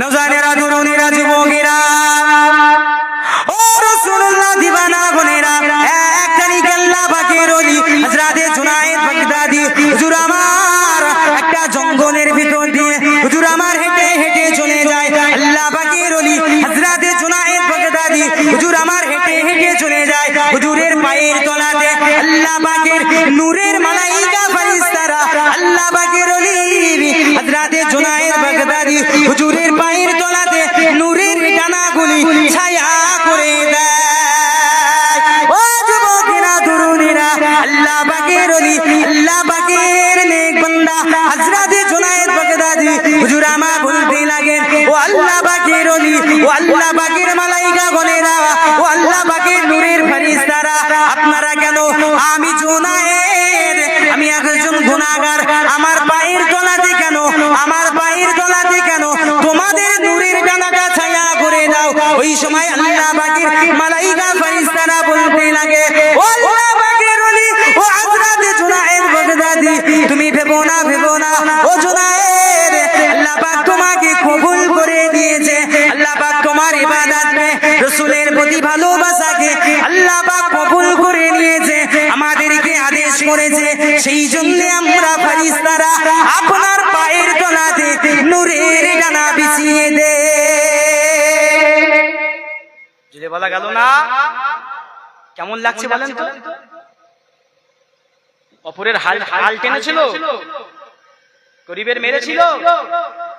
নওজওয়ানেরা তরুণেরা যুবকেরা ও রাসূলুল্লাহ দিবানা গনেরা এক তারিখ আল্লাহ পাকের ওলি হযরতে জুনায়েদ বাগদাদী হুজুর আমার একটা জঙ্গলের ভিতর দিয়ে হুজুর আমার হেঁটে হেঁটে চলে যায়। আল্লাহ পাকের ওলি হযরতে জুনায়েদ বাগদাদী হুজুর আমার হেঁটে হেঁটে চলে যায়। হুজুরের পায়ের তলাতে আল্লাহ পাকের নূরের মালাইকা ফেরেশতারা আল্লাহ পাকের ওলি হযরতে জুনায়েদ বাগদাদী হুজুরের পায়ের তলাতে নূরের ডানাগুলি ছায়া করে দেয়। ও যুবকেরা তরুণেরা আল্লাহ পাকের ওলি আল্লাহ পাকের নেক বান্দা হযরতে জুনায়েদ বাগদাদী হুজুর আমার বলতে লাগেন, ও আল্লাহ পাকের ওলি, ও আল্লাহ পাকের মালাইকা গণেরা, ও আল্লাহ পাকের নূরের ফেরেশতারা, আপনারা কেন আমি জুনায়েদ আমি একজন গুনাহগার আমার পায়ের তলাতে কেন আমার পায়ের তলাতে কেন তোমাদের নূরের ডানাটা ছায়া করে দাও। ওই সময় আল্লাহ পাকের মালাইকা ফেরেশতারা বলতে লাগে, ও আল্লাহ পাকের ওলি, ও হযরতে জুনায়েদ বাগদাদী তুমি ভেবো না ও জুনায়েদ আল্লাহ পাক তোমাকে কবুল করে দিয়েছে। আল্লাহ পাক তোমার ইবাদতকে রাসূলের প্রতি ভালোবাসাকে আল্লাহ পাক কবুল করে নিয়েছে, আমাদেরকে আদেশ করেছে, সেই জন্য আমরা ফেরেশতারা আপনার পায়ের তলাতে নূরের ডানা বিছিয়ে দে। জুড়ে বলা গেল না? কেমন লাগছে বলেন তো? অপরের হাল টেনেছিল, গরিবের মেরেছিল,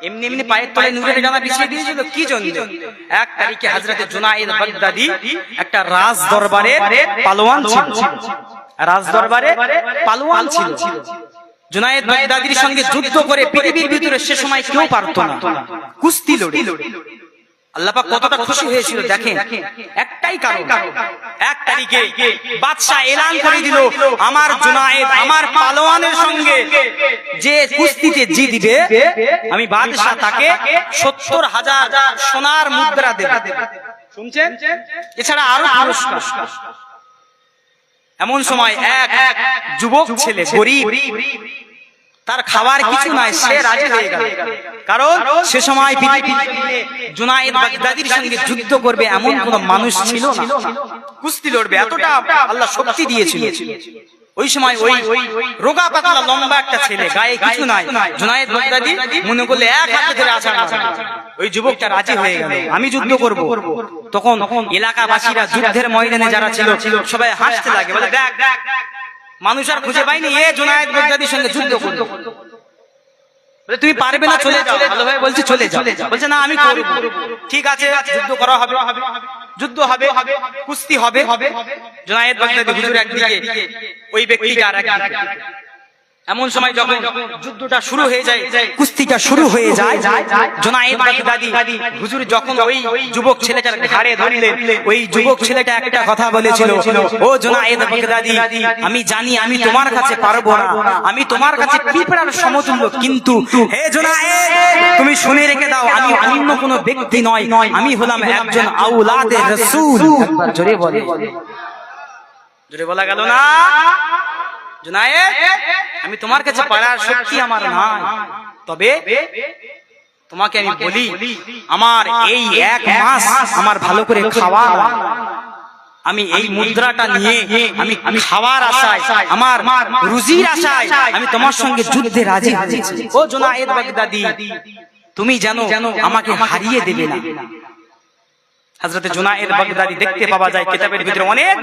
এমনি এমনি পায়ের তলায় নূরের ডানা বিছিয়ে দিয়েছিল কি জন্য? এক তারিখে হযরতে জুনায়েদ বাগদাদী একটা রাজ দরবারে পালোয়ান ছিল, রাজ দরবারে পালোয়ান ছিল। জুনায়েদ বাগদাদীর সঙ্গে যুদ্ধ করে পৃথিবীর ভিতরে সে সময় কেউ পারত না কুস্তি লড়ে। আল্লাহ পাক কতটা খুশি হয়েছিল দেখেন, একটাই কারণ, এক তারিখে বাদশা এলান করে দিল, আমার জুনায়েদ আমার পালোয়ানের সঙ্গে যে কুস্তিতে জিতবে আমি বাদশা তাকে ৭০,০০০ সোনার মুদ্রা দেব। শুনছেন? এছাড়া আরো পুরস্কার। এমন সময় এক যুবক ছেলে গরীব, তার খাবার কিছু নাই, সে রাজি হয়ে গেল, কারণ সে সময় জুনায়েদ বাগদাদীর সঙ্গে যুদ্ধ করবে এমন কোন মানুষ ছিল না, কুস্তি লড়বে এতটা আল্লাহ শক্তি দিয়েছিল। ওই সময় ওই রোগা পাতলা লম্বা একটা ছেলে, গায়ে কিছু নাই, জুনায়েদ বাগদাদী মনে করলে এক হাতে ধরে আছাড় মারবে। ওই যুবকটা রাজি হয়ে গেল, আমি যুদ্ধ করব। তখন এলাকাবাসীরা যুদ্ধের ময়দানে যারা ছিল সবাই হাসতে লাগে, বলে দেখ মানুষ আর খুঁজে পাইনি, এ জুনায়েদ বাগদাদীর সঙ্গে যুদ্ধ করবে। তুমি পারবে না, চলে যাও। ভালো ভাবে বলছি চলে যাও। বলছে না আমি করব। ঠিক আছে, যুদ্ধ করা হবে, যুদ্ধ হবে, কুস্তি হবে। জুনায়েদ বাগদাদী হুজুর একদিকে, ওই ব্যক্তিটা আর একদিকে। এমন সময় যখন যুদ্ধটা শুরু হয়ে যায়, কুস্তিটা শুরু হয়ে যায়, জুনায়েদ বাগদাদী হুজুর যখন ওই যুবক ছেলেটার ঘাড়ে ধরলেন, ওই যুবক ছেলেটা একটা কথা বলেছিল, ও জুনায়েদ বাগদাদী আমি জানি আমি তোমার কাছে পারবো না, আমি তোমার কাছে পিঁপড়ার সমতুল্য, কিন্তু হে জুনায়েদ তুমি শুনে রেখে দাও, আমি অন্য কোনো ব্যক্তি নয়, আমি হলাম একজন আওলাদে রাসূল। একবার জোরে বলে, জোরে বলা গেল না? জুনায়েদ আমি তোমার কাছে পারার শক্তি আমার নাই, তবে তোমাকে আমি বলি আমার এই ১ মাস আমার ভালো করে খাওয়া, আমি এই মুদ্রাটা নিয়ে আমি খাওয়ার আশায়, আমার রুজির আশায় আমি তোমার সঙ্গে যুদ্ধে রাজি হয়েছি। ও জুনায়েদ বাগদাদী তুমি জানো আমাকে হারিয়ে দেবে না। হযরতে জুনায়েদ বাগদাদী দেখতে পাওয়া যায় কিতাবের ভিতরে অনেক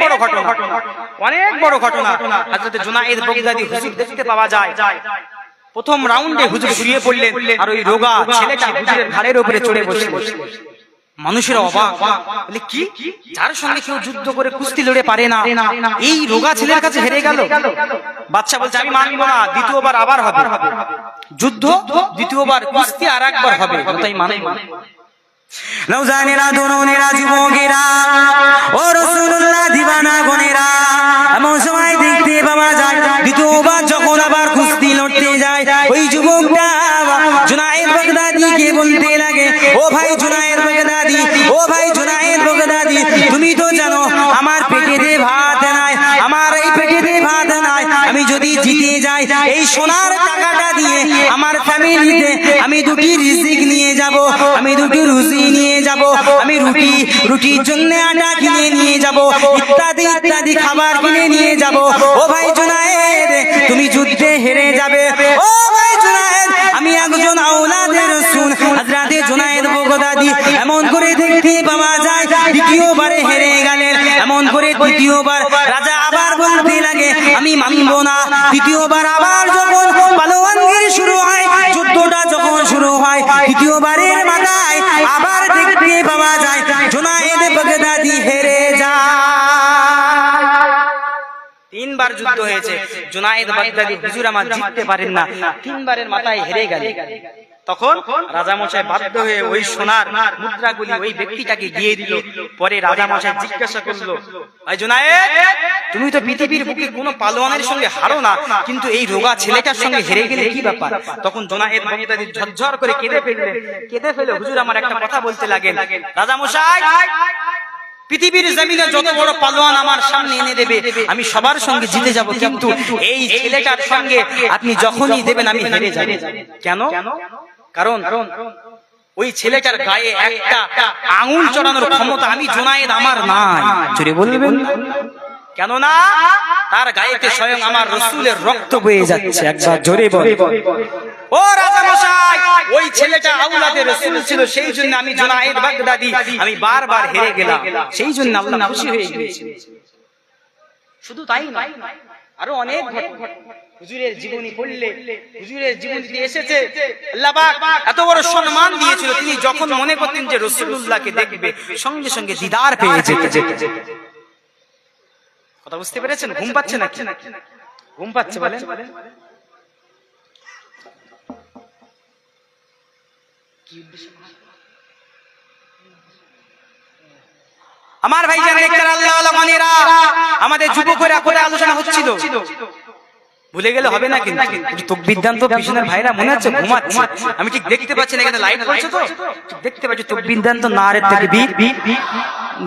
বড় ঘটনা, হযরতে জুনায়েদ বাগদাদী হুজুর দেখতে পাওয়া যায় প্রথম রাউন্ডে হুজুর শুয়ে পড়লেন, আর ওই রোগা ছেলেটা হুজুরের ঘাড়ের উপরে চড়ে বসে। মানুষের অবাক, বলে কি যার সঙ্গে কেউ যুদ্ধ করে কুস্তি লড়ে পারে না, এই রোগা ছেলের কাছে হেরে গেল। বাদশা বলছে আমি মানব না, দ্বিতীয়বার আবার হবে যুদ্ধ, দ্বিতীয়বার কুস্তি আর একবার হবে, তাই মানব। নওজওয়ানেরা তরুণেরা যুবকেরা ও রাসূলুল্লাহ দিবানা গণেরা এমন সময় দেখতে পাওয়া যায় দ্বিতীয়বার যখন আবার কুস্তি লড়তে যায়, ওই যুবকটা জুনায়েদ বাগদাদীকে বলতে লাগে, ও ভাই জুনায়েদ বাগদাদী, ও ভাই জুনায়েদ বাগদাদী তুমি তো জানো আমার পেটেতে ভাত নাই, আমার এই পেটেতে ভাত নাই, আমি যদি জিতে যাই এই সোনার টাকাটা দিয়ে আমার ফ্যামিলিতে আমি দুটি রিজিক নিয়ে যাব, আমি দুটি রুটি নিয়ে যাব, আমি রুটির জন্য আটা কিনে নিয়ে যাব, ইত্যাদি ইত্যাদি খাবার কিনে নিয়ে যাব। ও ভাই জুনায়েদ, তুমি যুদ্ধে হেরে যাবে। ও ভাই জুনায়েদ, আমি একজন আওলাদে রাসূল হযরতে জুনায়েদ বাগদাদী। এমন করে দেখতে পাওয়া যায় দ্বিতীয়বারে হেরে গেলেন। এমন করে দ্বিতীয়বার রাজা আবার বলতে লাগে আমি মানব না। দ্বিতীয়বার আবার যখন পালোয়ানগিরি শুরু হয়, যুদ্ধটা যখন শুরু হয়, দ্বিতীয়বারের মাথায় আবার দেখতে পাওয়া যায় জুনায়েদ বাগদাদী হেরে যায়। তিনবার যুদ্ধ হয়েছে, জুনায়েদ বাগদাদী হুজুর আমার জিততে পারেন না, তিনবারের মাথায় হেরে গেলেন। তখন রাজামশাই বাধ্য হয়ে ওই সোনার মুদ্রাগুলি ওই ব্যক্তিটাকে দিয়ে দিল। পরে রাজামশাই জিজ্ঞাসা করলো, ভাই জুনায়েদ, তুমি তো পৃথিবীর বুকে কোনো পালোয়ানের সঙ্গে হারো না, কিন্তু এই রোগা ছেলেটার সঙ্গে হেরে গেলে কি ব্যাপার? তখন জুনায়েদ বাগদাদী ঝরঝর করে কেঁদে ফেলে হুজুর আমার একটা কথা বলতে লাগেন, রাজামশাই, পৃথিবীর জমিনে যত বড় পালোয়ান আমার সামনে এনে দেবে আমি সবার সঙ্গে জিতে যাব, কিন্তু এই ছেলেটার সঙ্গে আপনি যখনই দেবেন আমি হেরে যাব। কেন? কারণ ওই ছেলেটার গায়ে একটা আঙুল চড়ানোর ক্ষমতা আমি জুনায়েদ আমার নাই। জোরে বলবেন কেন না? তার গায়েতে স্বয়ং আমার রাসূলের রক্ত বয়ে যাচ্ছে। একবার জোরে বল। ও রাজামশাই, ওই ছেলেটা আওলাদে রাসূল ছিল, সেই জন্য আমি জুনায়েদ বাগদাদী আমি বারবার হেরে গেলাম, সেই জন্য আল্লাহ খুশি হয়ে গিয়েছে। শুধু তাই নয়, আরো অনেক হুজুরের জীবনী পড়লে হুজুরের জীবনীতে এসেছে আল্লাহ পাক এত বড় সম্মান দিয়েছিল, তিনি যখন মনে করতেন যে রাসূলুল্লাহকে দেখবে সঙ্গে সঙ্গে দিদার পেয়ে যেতে। কথা বুঝতে পেরেছেন? ঘুম পাচ্ছে নাকি? ঘুম পাচ্ছে বলেন? আমার ভাইজান নেককার আল্লাহ ওয়ালা মানেরা, আমাদের যুবকেরা করে আলোচনা হচ্ছিল, ভুলে গেলে হবে না। কিন্তু তাকবীর দান তো পিছনের ভাইরা মনে হচ্ছে ঘুমাচ্ছে, আমি ঠিক দেখতে পাচ্ছি না, এখানে লাইট জ্বলছে তো ঠিক দেখতে পাচ্ছি। তাকবীর দান তো নারে তাকবীর।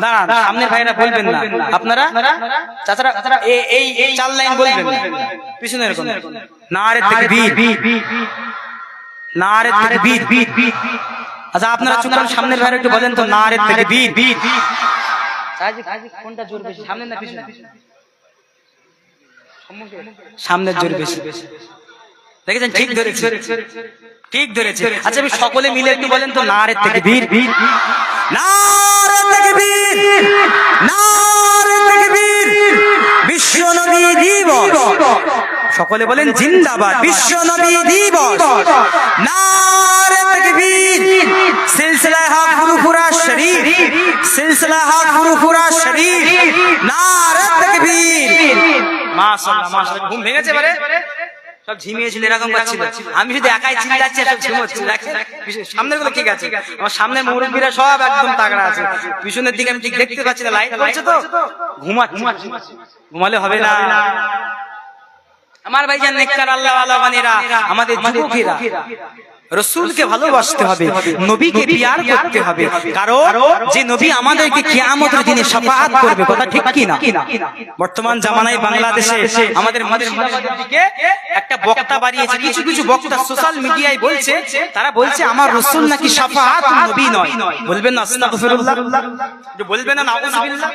দাঁড়ান, সামনের ভাইরা বলবেন না, আপনারা চাচারা এই চার লাইন বলবেন, পিছনে এরকম নারে তাকবীর, নারে তাকবীর। আচ্ছা আপনারা চুপ করেন, সামনের ভাইরা একটু বলেন তো নারে তাকবীর। কোনটা জোর বেশি, সামনে না পিছনে? সামনের জোর বেশি। দেখেছেন? ঠিক ধরেছে, ঠিক ধরেছে। আচ্ছা আমি সকলে মিলে একটু বলেন তো নারে তাকবীর, নারে তাকবীর, নারে তাকবীর। বিশ্ব নবী দিবস, সকলে বলেন জিন্দাবাদ। বিশ্ব নবী দিবস, নারে তাকবীর। সিলসিলা হক ফুরফুরা শরীফ, সিলসিলা হক ফুরফুরা শরীফ, নারে তাকবীর। মাশাআল্লাহ, মাশাআল্লাহ। ঘুম ভেঙেছে বারে? সব ঝিমিয়েছিল, এরকম করছিল। আমি যদি একাই চিল্লাচ্ছি সব ঝিমোচ্ছি। সামনের গুলো ঠিক আছে, আমার সামনের মুরব্বীরা সব একদম তাগড়া আছে, পিছনের দিকে আমি ঠিক দেখতে পাচ্ছি না, লাইট জ্বলছে তো ঘুমাচ্ছি। ঘুমালে হবে না। আমার ভাইজান নেককার আল্লাহ ওয়ালা বান্দারা, আমাদের যুবকেরা রাসূলকে ভালোবাসতে হবে, নবীকে পিয়ার করতে হবে, কারণ যে নবী আমাদেরকে কিয়ামতের দিনে শাফাআত করবে। কথা ঠিক কি না? বর্তমান জামানায় বাংলাদেশে আমাদের মুর্শিদাবাদের দিকে একটা বক্তা বাড়িয়েছে, কিছু কিছু বক্তা সোশ্যাল মিডিয়ায় বলছে, তারা বলছে আমার রাসূল নাকি শাফাআত নবী নয়। বলবেন না আস্তাগফিরুল্লাহ? বলবেন না নাউযুবিল্লাহ?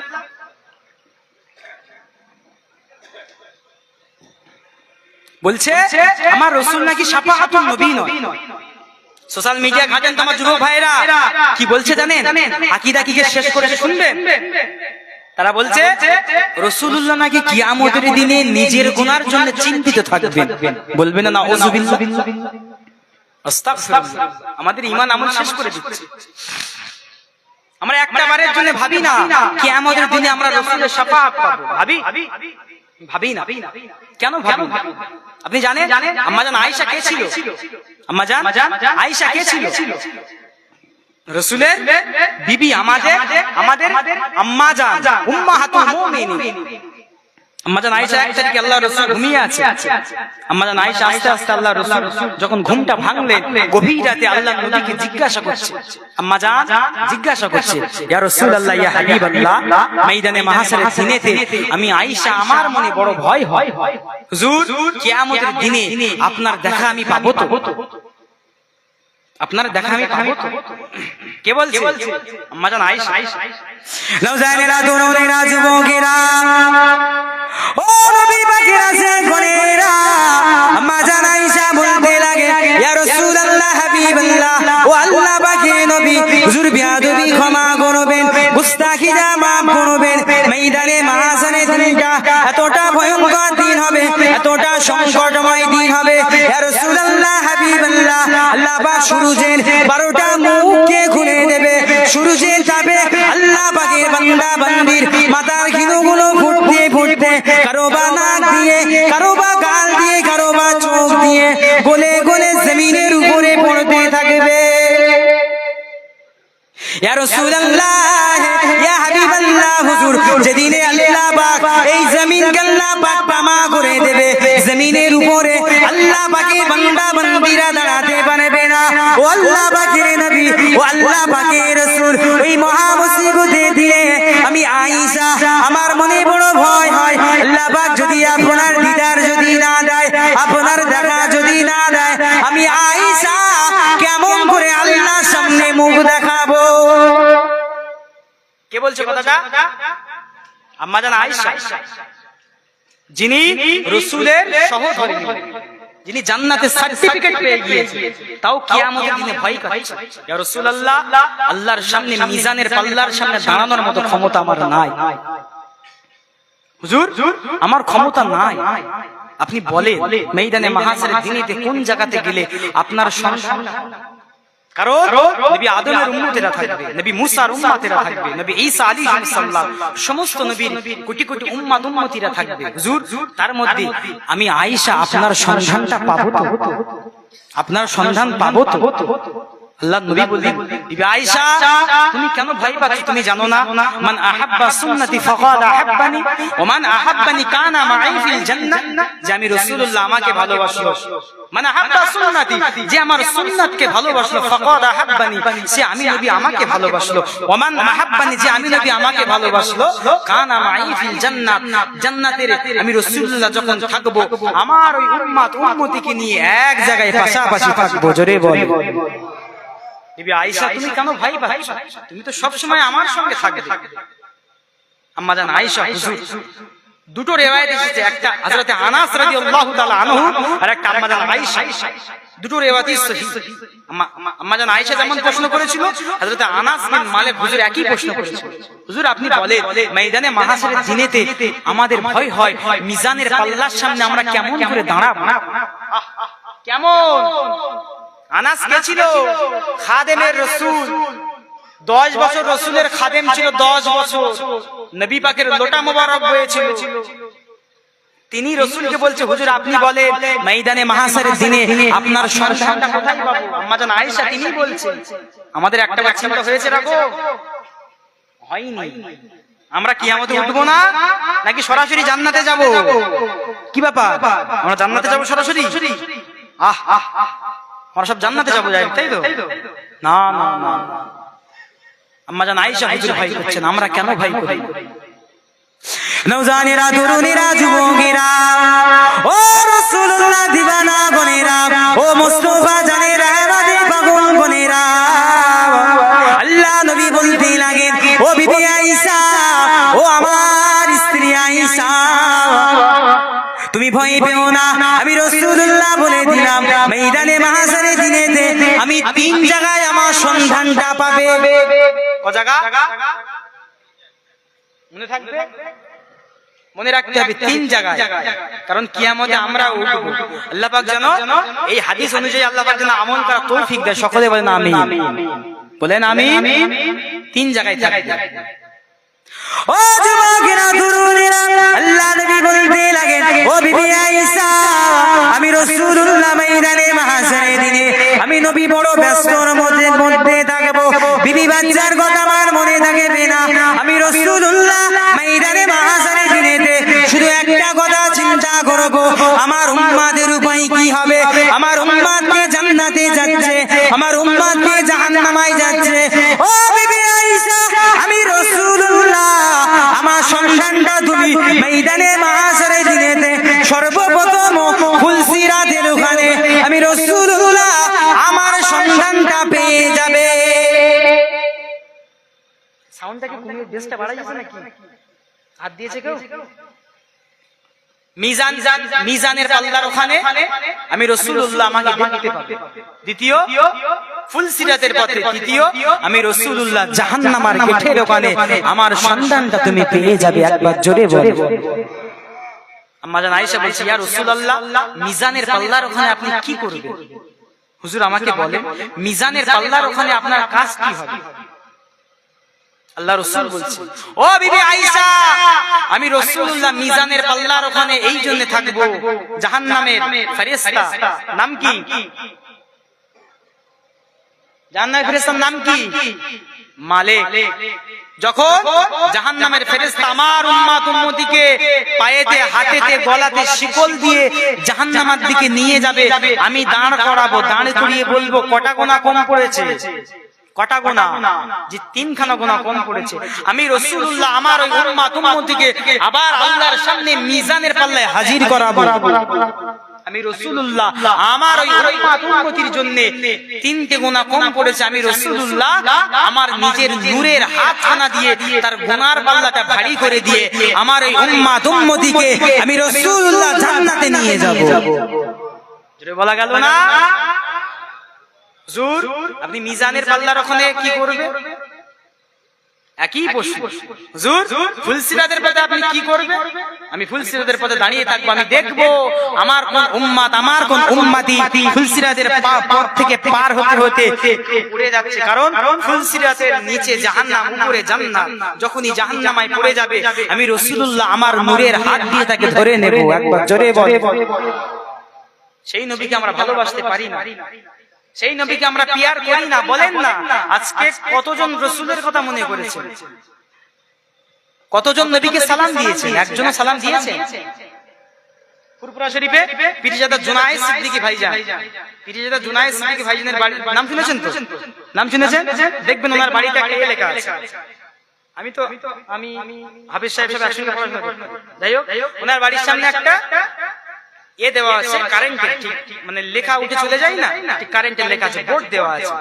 বলছে আমার রাসূল নাকি শাফাআতুন নবী নয়। সোশ্যাল মিডিয়া ঘাটেন তো আমার যুবক ভাইরা, কি বলছে জানেন? আকীদা কি শেষ করেছে শুনবেন? তারা বলছে রাসূলুল্লাহ নাকি কিয়ামতের দিনে নিজের গুনার জন্য চিন্তিত থাকবেন। বলবেন না নাউযুবিল্লাহ? আস্তাগফিরুল্লাহ। আমাদের ঈমান আমল শেষ করে দিচ্ছে। আমরা একটা বারের জন্য ভাবি না কিয়ামতের দিনে আমরা রাসূলের শাফাআত পাবো। ভাবি না। কেন ভাবি? আপনি জানেন আম্মাজান আয়েশা কে ছিল? আম্মাজান আয়েশা কে ছিল? রাসূলের বিবি, আমাদের আম্মাজান উম্মাহাতুল মুমিনিন। আম্মাজান আয়েশা এক তারিখে আল্লাহর রাসূল ঘুমিয়ে আছে। আম্মাজান আয়েশা আস্তে আস্তে আল্লাহর রাসূল যখন ঘুমটা ভাঙলেন, গভীর রাতে আল্লাহর নবীকে জিজ্ঞাসা করছে, আম্মাজান জিজ্ঞাসা করছে, ইয়া রাসূলুল্লাহ, ইয়া হাবিবাল্লাহ, ময়দানে মাহশারের দিনেতে আমি আয়েশা আমার মনে বড় ভয় হয়, হুজুর কিয়ামতের দিনে আপনার দেখা আমি পাবো তো? আপনারা দেখা আমি পাবো তো? কে বলছে? আম্মা জান আয়েশা। নওজানেরা তরুণেরা যুবকেরা ও নবী পাকের আশেকরা আম্মা জান আয়েশা বলতে লাগে ইয়া রাসূলুল্লাহ হাবিবাল্লাহ ও আল্লাহ পাকের নবী হুজুর বিয়াদবি ক্ষমা করবেন, গুস্তাখি যা মাফ করবেন। ময়দানে মাহশারে দিনটা এতটা ভয়ঙ্কর দিন হবে, এতটা সংকটময় দিন হবে। ইয়া রাসূলুল্লাহ হাবিবাল্লাহ আল্লাহ পাক সূর্যের 12টা মুখকে খুলে দেবে, সূর্যের তাপে আল্লাহ পাকের বান্দা বান্দির মাথার খিনুগুলো ফুটতে ফুটতে কারো বা নাক দিয়ে, কারো বা গাল দিয়ে, কারো বা চোখ দিয়ে গলে গলে জমিনের উপরে পড়তে থাকবে। ইয়া রাসূলুল্লাহ ইয়া হাবিবাল্লাহ হুজুর যেদিনে আল্লাহ পাক এই জমিনকে আল্লাহ পাক পামা করে দেবে, জমিনের উপরে আল্লাহ পাকের বান্দা বান্দিরা দাঁড়াতে পারবে না। ও আল্লাহ পাকের নবী, ও আল্লাহ পাকের রাসূল, এই মহা মুসিবতে দিয়ে আমি আয়েশা আমার মনে বড় ভয় হয়, আল্লাহ পাক যদি আপনার দিদার যদি না দেয়, আপনার দেখা যদি না দেয়, আমি আয়েশা কেমন করে আল্লাহর সামনে মুখ দেখাবো? কে বলছে কথাটা? আম্মা জান আয়েশা, যিনি রাসূলের সহধর্মী, যিনি জান্নাতের সার্টিফিকেট পেয়ে গিয়েছেন, তাও কিয়ামতের দিনে ভয় পাচ্ছে। ইয়া রাসূলুল্লাহ আল্লাহর সামনে মিজানের পাল্লার সামনে দাঁড়ানোর মতো ক্ষমতা আমার নাই। হুজুর আমার ক্ষমতা নাই। আপনি বলেন ময়দানে মাহশারের দিনেতে কোন জায়গাতে গেলে আপনার সংসার, কারণ নবী আদমের উম্মতেরা থাকবে, নবী মুসার উম্মতেরা থাকবে, নবী ঈসা আলাইহিস সালাম, সমস্ত নবীর কোটি কোটি উম্মত উম্মতিরা থাকবে। হুজুর তার মধ্যে আমি আয়েশা আপনার সন্ধানটা পাবো তো? আপনার সন্ধান পাবো তো? আল্লাহ নবী বললেন, বিবি আয়েশা তুমি কেন ভয় পাচ্ছ? তুমি জানো না মান আহাব্বা সুন্নতি ফাকাদ আহাব্বানি ওয়া মান আহাব্বানি কানা মাই ফিল জান্নাহ, যে আমি রাসূলুল্লাহ আমাকে ভালোবাসলো, মান আহাব্বা সুন্নতি যে আমার সুন্নাতকে ভালোবাসলো, ফাকাদ আহাব্বানি সে আমি নবী আমাকে ভালোবাসলো, ওয়া মান আহাব্বানি যে আমি নবী আমাকে ভালোবাসলো, কানা মাই ফিল জান্নাহ জান্নাতের আমি রাসূলুল্লাহ যখন থাকবো আমার ওই উম্মত উম্মতিকে নিয়ে এক জায়গায় পাশাপাশি থাকবো। জোরে বল। বিবি আয়েশা তুমি কেন ভয় পাচ্ছ? তুমি তো সব সময় আমার সঙ্গে থাকবে। আম্মা জান আয়েশা হুজুর দুটো রিওয়ায়াত এসেছে, একটা হযরত আনাস রাদিয়াল্লাহু তাআলা আনহু আর একটা আম্মা জান আয়েশা, দুটো রিওয়ায়াতই সহিহ। আম্মা জান আয়েশা যেমন প্রশ্ন করেছিল, হযরত আনাস বিন মালিক হুজুর একই প্রশ্ন করেছিল। হুজুর আপনি বলেন ময়দানে মাহশারের দিনেতে আমাদের ভয় হয় মিজানের পাল্লার সামনে আমরা কেমন করে দাঁড়াবো? কেমন? আনাস কে ছিল? খাদেমের রাসূল, 10 বছর রাসূলের খাদেম ছিল, 10 বছর নবী পাকের লোটা মোবারক বয়েছিল। তিনি রাসূলকে বলছে হুজুর আপনি বলেন ময়দানে মাহশারের দিনে আপনার সন্তানটা কোথায় পাবো? আম্মা জান আয়েশা তিনি বলছেন আমাদের একটা বাচ্চা হয়েছে রাখো, হয়নি। আমরা কিয়ামতে উঠবো না নাকি সরাসরি জান্নাতে যাব? কি ব্যাপার, আমরা জান্নাতে যাব সরাসরি? আহ আহ আমরা সব জান্নাতে যাবো, যাই তাই তো? না না না, আম্মা জান আয়েশা হুজুর ভয় করছেন, আমরা কেন ভয় করি? নওজানেরা তরুণেরা যুবকেরা ও রাসূলুল্লাহ দিবানা গনেরা, ও মুস্তাফা জানেরা, আমাদের পাগল গনেরা, আল্লাহ নবী বলতে লাগেন ও বিবি আয়েশা, ও আমার স্ত্রী আয়েশা তুমি ভয় পেও না, আমি রাসূলুল্লাহ বলে দিলাম ময়দানে মাহশারের দিনেতে আমি 3 জায়গায় আমার সন্ধানটা পাবে। ও জায়গা মনে থাকবে, মনে রাখতে হবে 3 জায়গায়, কারণ কিয়ামতে আমরা উঠব। আল্লাহ পাক জানো এই হাদিস অনুযায়ী আল্লাহ পাক যেন আমল করার তৌফিক দেয়। সকলে বলেন আমিন, বলেন আমিন। 3 জায়গায় থাকবে। ও যুবকেরা তরুণেরা, আল্লাহ নবী বলতে লাগেন ও বিবি আয়েশা, আমি রাসূলুল্লাহ ময়দানে মাহশারের দিনে আমি নবী বড় ব্যস্তর মধ্যে থাকবো, বিবি বাচ্চার কথা আমার মনে থাকবে না। আমি রাসূলুল্লাহ ময়দানে মাহশারের দিনেতে শুধু একটা কথা চিন্তা করব, আমার উম্মতের উপায় কি হবে? আমার উম্মত কে জান্নাতে যাচ্ছে, আমার উম্মত কে জাহান্নামায় যাচ্ছে। ও বিবি আয়েশা, আমি রাসূলুল্লাহ আমার সন্ধানটা তুমি ময়দানে মাহশারের দিনেতে সর্বপ্রথম ফুলসিরাতের ওখানে আমি রাসূলুল্লাহ আমার সন্ধানটা সাউন্ডটাকে কমিয়ে বেসটা বাড়াই যাচ্ছে নাকি? হাত দিয়েছে কেউ? মিজান, মিজানের পাল্লার ওখানে আমি রাসূলুল্লাহ আমাকে দেখতে পাবে। দ্বিতীয় ফুলসিরাতের পথে, তৃতীয় আমি রাসূলুল্লাহ জাহান্নামের গেটের ওখানে আমার সন্তানটা তুমি পেয়ে যাবে। একবার জোরে বলো। আম্মা জান আয়েশা বলছে, ইয়া রাসূলুল্লাহ, মিজানের পাল্লার ওখানে আপনি কি করবেন? হুজুর আমাকে বলেন, মিজানের পাল্লার ওখানে আপনার কাজ কি হবে? আল্লাহ রাসূল বলছে, ও বিবি আয়েশা, আমি রাসূলুল্লাহ মিজানের পাল্লার ওখানে এই জন্য থাকবো, জাহান্নামের ফেরেশতা নাম কি? জাহান্নামের ফেরেশতার নাম কি? মালিক। যখন জাহান্নামের ফেরেশতা আমার উম্মত উম্মতিকে পায়েতে, হাতেতে, গলাতে শিকল দিয়ে জাহান্নামের দিকে নিয়ে যাবে, আমি দাঁড় করাবো, দাঁড় করিয়ে বলবো কটা গোনা কম পড়েছে? কটা গোনা? যে তিনখানা গোনা কম পড়েছে। আমি রাসূলুল্লাহ আমার ওই উম্মত উম্মতিকে আবার আল্লাহর সামনে মিজানের পাল্লায় হাজির করাবো। আমি রাসূলুল্লাহ আমার ওই উম্মত উম্মতির জন্য তিনটে গোনা কম পড়েছে। আমি রাসূলুল্লাহ আমার নিজের নূরের হাতখানা দিয়ে তার গুনার পাল্লাটা ভারী করে দিয়ে আমার ওই উম্মত উম্মতিকে আমি রাসূলুল্লাহ জান্নাতে নিয়ে যাব। জোরে বলা গেল না? হুজুর আপনি মিজানের পাল্লার ওখানে কি করবে? একই প্রশ্ন। হুজুর ফুলসিরাতের পথে আপনি কি করবে? আমি ফুলসিরাতের পথে দাঁড়িয়ে থাকবো, আমি দেখবো আমার কোন উম্মত, আমার কোন উম্মতি ফুলসিরাতের পথ থেকে পার হতে হতে উড়ে যাচ্ছে। কারণ ফুলসিরাতের নিচে জাহান্নাম, উপরে জান্নাত। যখনই জাহান্নামায় পড়ে যাবে আমি রাসূলুল্লাহ আমার নূরের হাত দিয়ে তাকে ধরে নেব। একবার জোরে বলো। সেই নবীকে আমরা ভালোবাসতে পারি না, সেই নবীকে আমরা পিয়ার করি না, বলেন না। আজকে কতজন রাসূলের কথা মনে করেছে? কতজন নবীকে সালাম দিয়েছে? একজনও সালাম দিয়েছে? ফুরফুরা শরীফে পীরজাদা জুনায়েদ সিদ্দিকী ভাইজান, পীরজাদা জুনায়েদ সিদ্দিকী ভাইজানের বাড়ি নাম শুনেছেন তো? নাম শুনেছেন? দেখবেন ওনার বাড়িতে একটা লেখা আছে। আমি হাফেজ সাহেব একসঙ্গে পড়াশোনা করি। যাই হোক, ওনার বাড়ির সামনে একটা দেওয়া আছে কারেন্টের, ঠিক মানে লেখা উঠে চলে যায় না, ঠিক কারেন্টের লেখা আছে, বোর্ড দেওয়া আছে।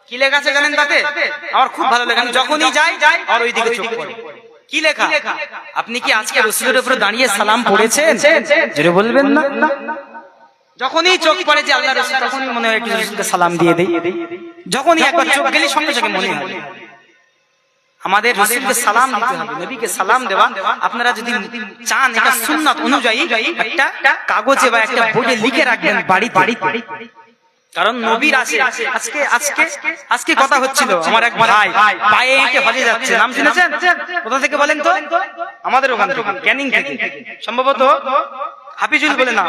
কি লেখা আছে জানেন তাতে? আমার খুব ভালো লাগে, আমি যখনই যাই আর ওই দিকে চোখ পড়ে। কি লেখা? আপনি কি আজকে রাসূলের উপরে দাঁড়িয়ে সালাম পড়েছেন? জোরে বলবেন না। যখনই চোখ পড়ে যে আল্লাহর রাসূল, তখনই মনে হয় একটু রাসূলকে সালাম দিয়ে দেই। যখনই একবার চোখ গেলে সঙ্গে সঙ্গে মনে হয় আমাদের রাসূলকে সালাম দিতে হবে, নবীকে সালাম দেওয়া। আপনারা যদি চান এটা সুন্নাত অনুযায়ী একটা কাগজে বা একটা বোর্ডে লিখে রাখবেন বাড়িতে। কারণ নবীর আছে। আজকে কথা হচ্ছিল, আমার এক ভাই পায়ে হেঁটে হজে যাচ্ছে। নাম শুনেছেন? কোথা থেকে বলেন তো? আমাদের ওখান থেকে, ক্যানিং থেকে সম্ভবত। হাফিজুল বলে না,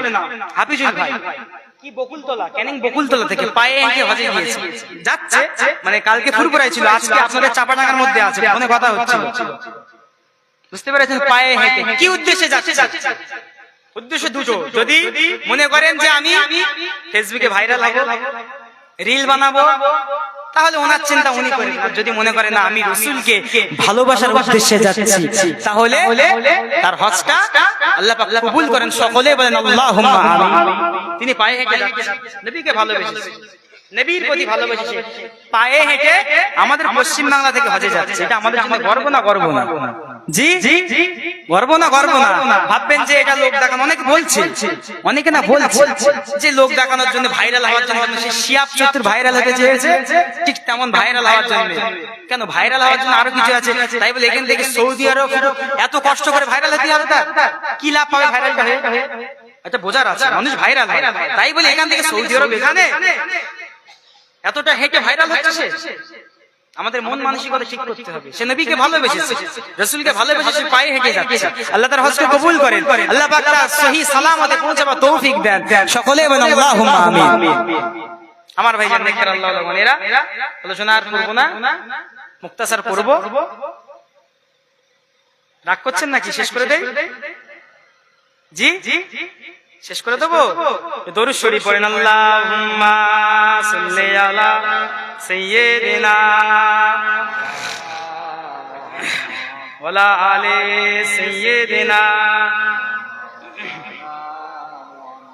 হাফিজুল ভাই কি বকুলতলা, ক্যানিং বকুলতলা থেকে পায়ে হেঁটে হজে গিয়েছে, যাচ্ছে। মানে কালকে ফুরফুরায় ছিল, আজকে আপনাদের চাপাডাঙ্গার মধ্যে আছে, ফোনে কথা হচ্ছিল। বুঝতে পেরেছেন? পায়ে হেঁটে কি উদ্দেশ্যে যাচ্ছে? উদ্দেশ্য দুটো। যদি মনে করেন যে আমি ফেসবুকে ভাইরাল হব, রিল বানাবো, তাহলে ওনার চিন্তা উনি করেন। আর যদি মনে করেন না আমি রাসূলকে ভালোবাসার উদ্দেশ্যে যাচ্ছি, তাহলে তার হজটা আল্লাহ পাক কবুল করেন। সকলে বলেন আল্লাহুম্মা আমিন। তিনি পায়ে হেঁটে যাচ্ছেন, নবীকে ভালোবেসেছেন, নবীর প্রতি ভালোবেসেছে, পায়ে হেঁটে আমাদের পশ্চিম বাংলা থেকে হজে যাচ্ছে। এটা আমাদের জন্য গর্ব না? গর্ব না? জি গর্ব না? গর্ব না? ভাববেন যে এটা লোক দেখানো, অনেকে বলছে, অনেকে না বলছে যে লোক দেখানোর জন্য, ভাইরাল হওয়ার জন্য। শিয়াব চতুর ভাইরাল হতে চেয়েছে, ঠিক তেমন ভাইরাল হওয়ার জন্য। কেন ভাইরাল হওয়ার জন্য? আরো কিছু আছে। তাই বলে এখান থেকে সৌদি আরব এত কষ্ট করে ভাইরাল হতে হবে, তার কি লাভ পাবে ভাইরালটা হয়ে? এটা বোঝার আছে, মানুষ ভাইরাল হয়। তাই বলে এখান থেকে সৌদি আরব এখানে এতটা হেঁটে ভাইরাল হচ্ছে। আমাদের মন মানসিকতা ঠিক করতে হবে। সে নবীকে ভালোবেসেছে, রাসূলকে ভালোবেসেছে, পায়ে হেঁটে যাচ্ছে। আল্লাহ তার হজকে কবুল করেন। আল্লাহ পাক তার সহি সালামতে পৌঁছাবার তৌফিক দেন। সকলে বলেন আল্লাহুম্মা আমিন। আমার ভাইজান নেককার আল্লাহর মানেরা, আলোচনা আর করব না, মুক্তাসার করব। রাগ করছেন নাকি? শেষ করে দেই? জি শেষ করে দেবো? দরুদ শরীফ পড়েন। আল্লাহুম্মা সাল্লি আলা সাইয়্যিদিনা ওয়ালা আলি সাইয়্যিদিনা।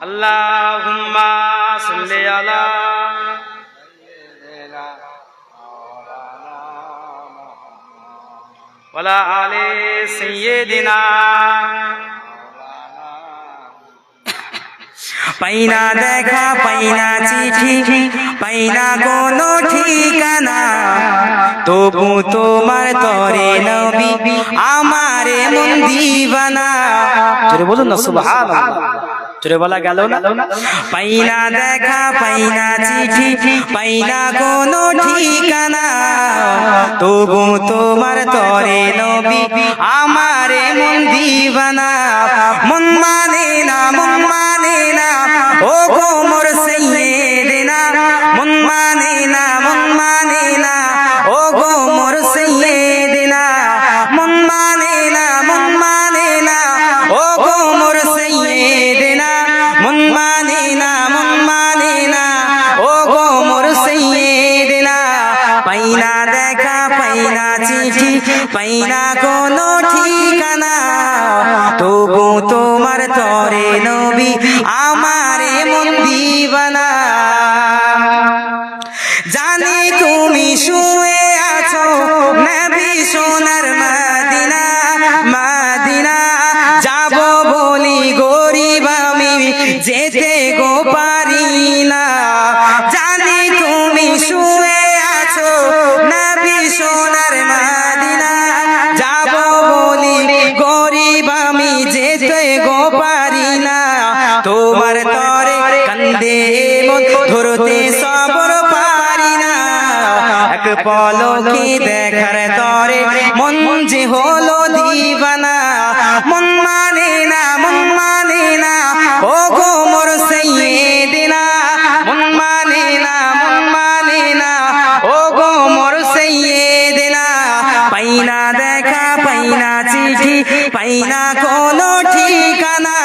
আল্লাহুম্মা সাল্লি আলা সাইয়্যিদিনা ওয়ালা আলে সাইয়্যিদিনা। পাইনা দেখা পাইনা চিঠি পাইনা কোনো ঠিকানা, তবু তোমার তরে নবী আমারে মন দিবানা। জোরে বলুন না সুবহানাল্লাহ, জোরে বলা গেল না? পাইনা দেখা পাইনা চিঠি পাইনা কোনো ঠিকানা, তবু তোমার তরে নবী আমারে মন দিবানা। মন মানে না মন মানে না ও গো মোর সাইয়্যিদিনা, মন মানে না মন মানে না ও গো মোর সাইয়্যিদিনা, মন মানে না মন মানে না ও গো মোর সাইয়্যিদিনা, মন মানে না মন মানে না ও গো মোর সাইয়্যিদিনা। পাইনা দেখা পাইনা চিঠি পাইনা কোনো ঠিকানা, তবু তোমার তরে নবী আমারে মন দিবানা। জানি তুমি শুয়ে আছো নবী সোনার মদিনা, মদিনা যাব বলি গরিব আমি যেতে গো পারি না। জানি তুমি শুয়ে আছো নবী সোনার মদিনা, যাব বলি গরিব আমি যেতে গো পারি না। তোমার তরে কান্দে মন ধরতে সবর পারি না, এক পলকে দেখার তরে মন যে হলো দিবানা। মন মানে না মন মানে না ও গো মোর সাইয়্যিদিনা, মন মানে না মন মানে না ও গো মোর সাইয়্যিদিনা। পাইনা দেখা পাইনা চিঠি পাইনা কোনো ঠিকানা,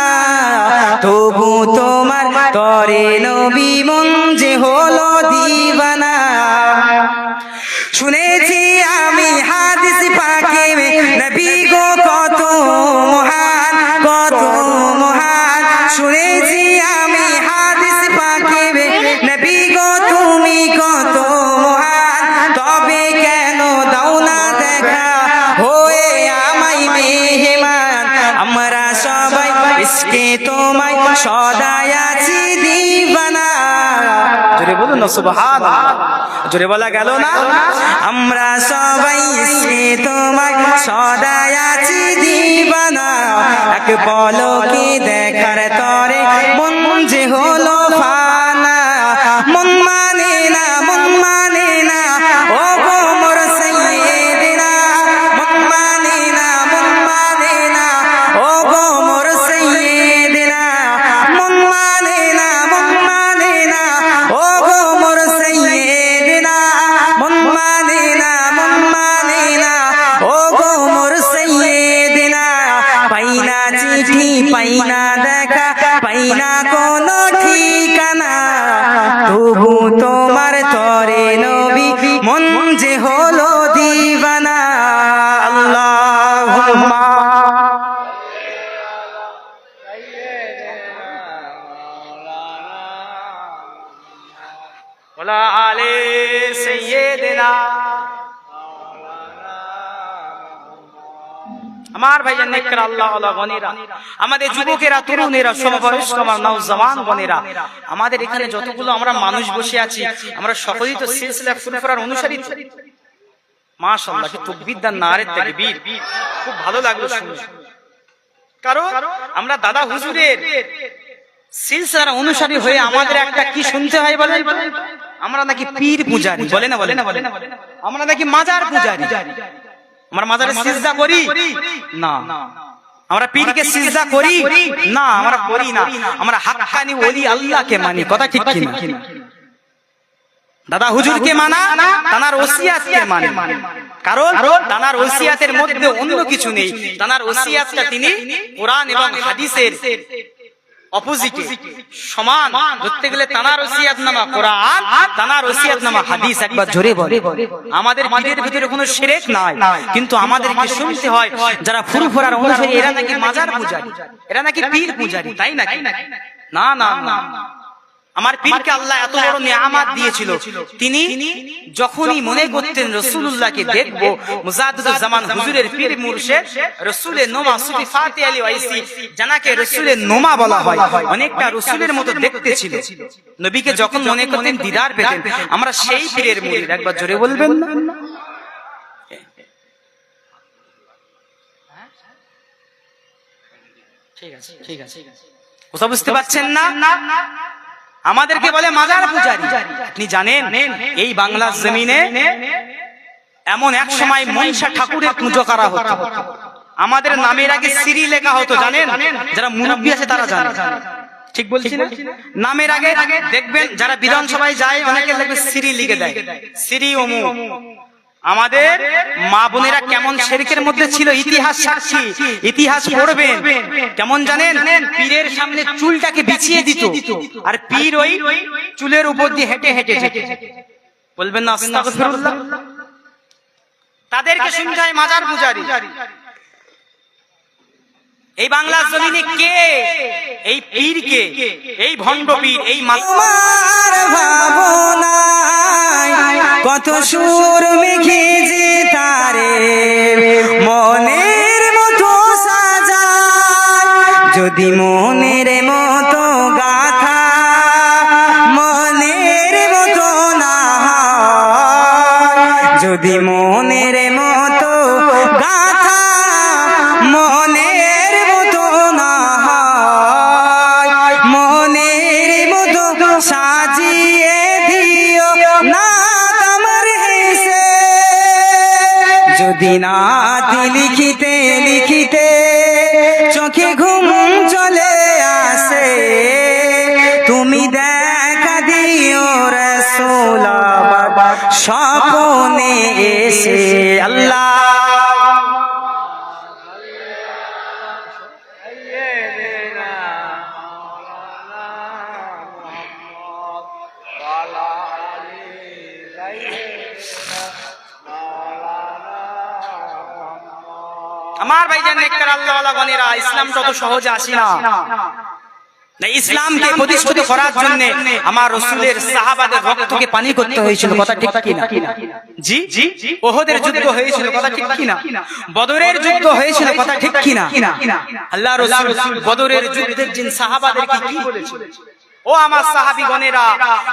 তবু তোমার তরে নবী মন যে হলো দিবানা। শুনেছি আমি হাদিস পাকে নবী গো কত মহান কত মহান, শুনেছি আমি হাদিস পাকে নবী গো তুমি কত মহান। তবে কেন দাও না দেখা হয়ে আমায় মেহমান, আমরা সবাই ইশকে তোমায় সদাই আছি দিবানা। জোরে বলুন না সুবহানাল্লাহ, জোরে বলা গেল না? আমরা সবাই ইশকে তোমায় সদাই আছি দিবানা, এক পলকে দেখার তরে মন যে হলো ফানা। মন মানে না মন মানে না ও গো মোর সাইয়্যিদিনা, মন মানে না মন মানে না ও গো মোর সাইয়্যিদিনা, মন মানে না মন মানে না ও গো মোর সাইয়্যিদিনা, মন মানে না মন মানে না ও গো মোর সাইয়্যিদিনা। পাইনা চিঠি পাইনা দেখা পাইনা কোনো ঠিকানা, তবু তোমার তরে নবী মন যে হলো দিবানা। আল্লাহুম্মা ওয়ালা আলে সাইয়্যিদিনা। আমার ভাইজান নেকর আল্লাহ ওয়ালা গনিরা, আমাদের যুবকেরা তরুণেরা সমবয়স্ক আমার নওজওয়ান গনেরা, আমাদের এখানে যতগুলো আমরা মানুষ বসে আছি আমরা সকলেই তো সিলসিলা ফুরফুরার অনুসারী। মাশাআল্লাহ, কি তাকবীর দান নারে তাকবীর, খুব ভালো লাগলো শুনে। কারণ আমরা দাদা হুজুরের সিলসিলার অনুসারী হয়ে আমাদের একটা কি শুনতে হয় বলেন? আমরা নাকি পীর পূজারি, বলে না বলে না বলে না, আমরা নাকি মাজার পূজারি। আমরা মাজারে সিজদা করি না, আমরা পীরকে সিজদা করি না, আমরা করি না, আমরা হাক্কানি ওলি আল্লাহকে মানি। কথা ঠিক কি না? দাদা হুজুরকে মানা তানার ওসিয়াতকে মানে, কারণ তানার ওসিয়াতের মধ্যে অন্য কিছু নেই। তানার ওসিয়াতটা তিনি কোরআন এবং হাদিসের অপোজিটে সমান ধরতে গেলে তানার ওসিয়াত নামা কোরআন, তানার ওসিয়াত নামা হাদিস। একবার জোরে বলে। আমাদের পীরের ভিতরে কোনো শিরক নাই, কিন্তু আমাদেরকে শুনতে হয় যারা ফুরফুরার অনুসারী এরা নাকি মাজার পূজারি, এরা নাকি পীর পূজারি, তাই নাকি? না না না, আমার পীরকে আল্লাহ এত বড় নিয়ামত দিয়েছিল, তিনি যখনই মনে করতেন রাসূলুল্লাহকে দেখবো, মুজাদ্দিদুল জামান হুজুরের পীর মুর্শিদ রাসূলের নোমা সুফি ফাতিহ আলী ওয়াইসি, জানাকে রাসূলের নোমা বলা হয়, অনেকটা রাসূলের মতো দেখতে ছিল। নবীকে যখন মনে করতেন দিদার পেতেন। আমরা সেই পীরের মুরিদ, একবার জোরে বলবেন না? ঠিক আছে, ঠিক আছে, কথা বুঝতে পারছেন না? আমাদেরকে বলে মাজার পূজারী। আপনি জানেন এই বাংলার জমিনে এমন এক সময় মনসা ঠাকুরের পুজো করা হতো, আমাদের নামের আগে শ্রী লেখা হতো, জানেন? যারা মুরব্বী আছে তারা জানে, ঠিক বলছি না? নামের আগে দেখবেন যারা বিধানসভায় যায় অনেকে লিখবে শ্রী লিখে দেয়, শ্রী অমুক। আমাদের মা বোনেরা কেমন শিরকের মধ্যে ছিল, ইতিহাস সাক্ষী, ইতিহাস পড়বেন। কেমন জানেন? পীরের সামনে চুলটাকে বিছিয়ে দিত, আর পীর ওই চুলের উপর দিয়ে হেঁটে হেঁটে যেত। বলবেন না আস্তাগফিরুল্লাহ? তাদেরকে শুনছায় মাজার পূজারী। এই বাংলার জমিনে কে এই পীরকে, এই ভণ্ড পীর, এই তোমার ভাবনায় কত সুর মেখেছে তারে মনের মতো সাজায়, যদি মনের মতো গাথা মনের মতো না হয়, যদি মনের মতো গাথা মনের মতো না হয়, মনের মতো সাজিয়ে দিও না তোমার হেসে, যদি নাতি লিখিতে লিখিতে চোখে ঘুম চলে আসে, তুমি দেখা দিও রাসূল বাবা স্বপ্নে এসে। আল্লাহ আমার ভাইজান নেককার আল্লাহওয়ালা গণেরা, ইসলামটা তো সহজে আসে না। ইসলামকে প্রতিষ্ঠিত করার জন্য আমার রাসূলের সাহাবাদের রক্তকে পানি করতে হয়েছিল, কথা ঠিক কি না? জি, ওহদের যুদ্ধ হয়েছিল, কথা ঠিক কি না? বদরের যুদ্ধ হয়েছিল, কথা ঠিক কি না? আল্লাহ রাসূল বদরের যুদ্ধের দিন সাহাবাদেরকে কি বলেছিল? ও আমার সাহাবীগণেরা,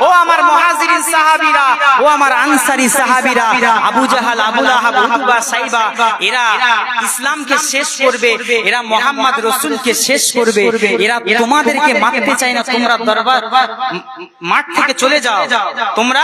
ও আমার মুহাজিরিন সাহাবীরা, ও আমার আনসারী সাহাবীরা, আবু জাহাল, আবু লাহাব, উতবা, সাইবা, এরা ইসলামকে শেষ করবে, এরা মুহাম্মদ রাসূলকে শেষ করবে, এরা তোমাদেরকে মারতে চায় না, তোমরা দরবার মাঠ থেকে চলে যাও, তোমরা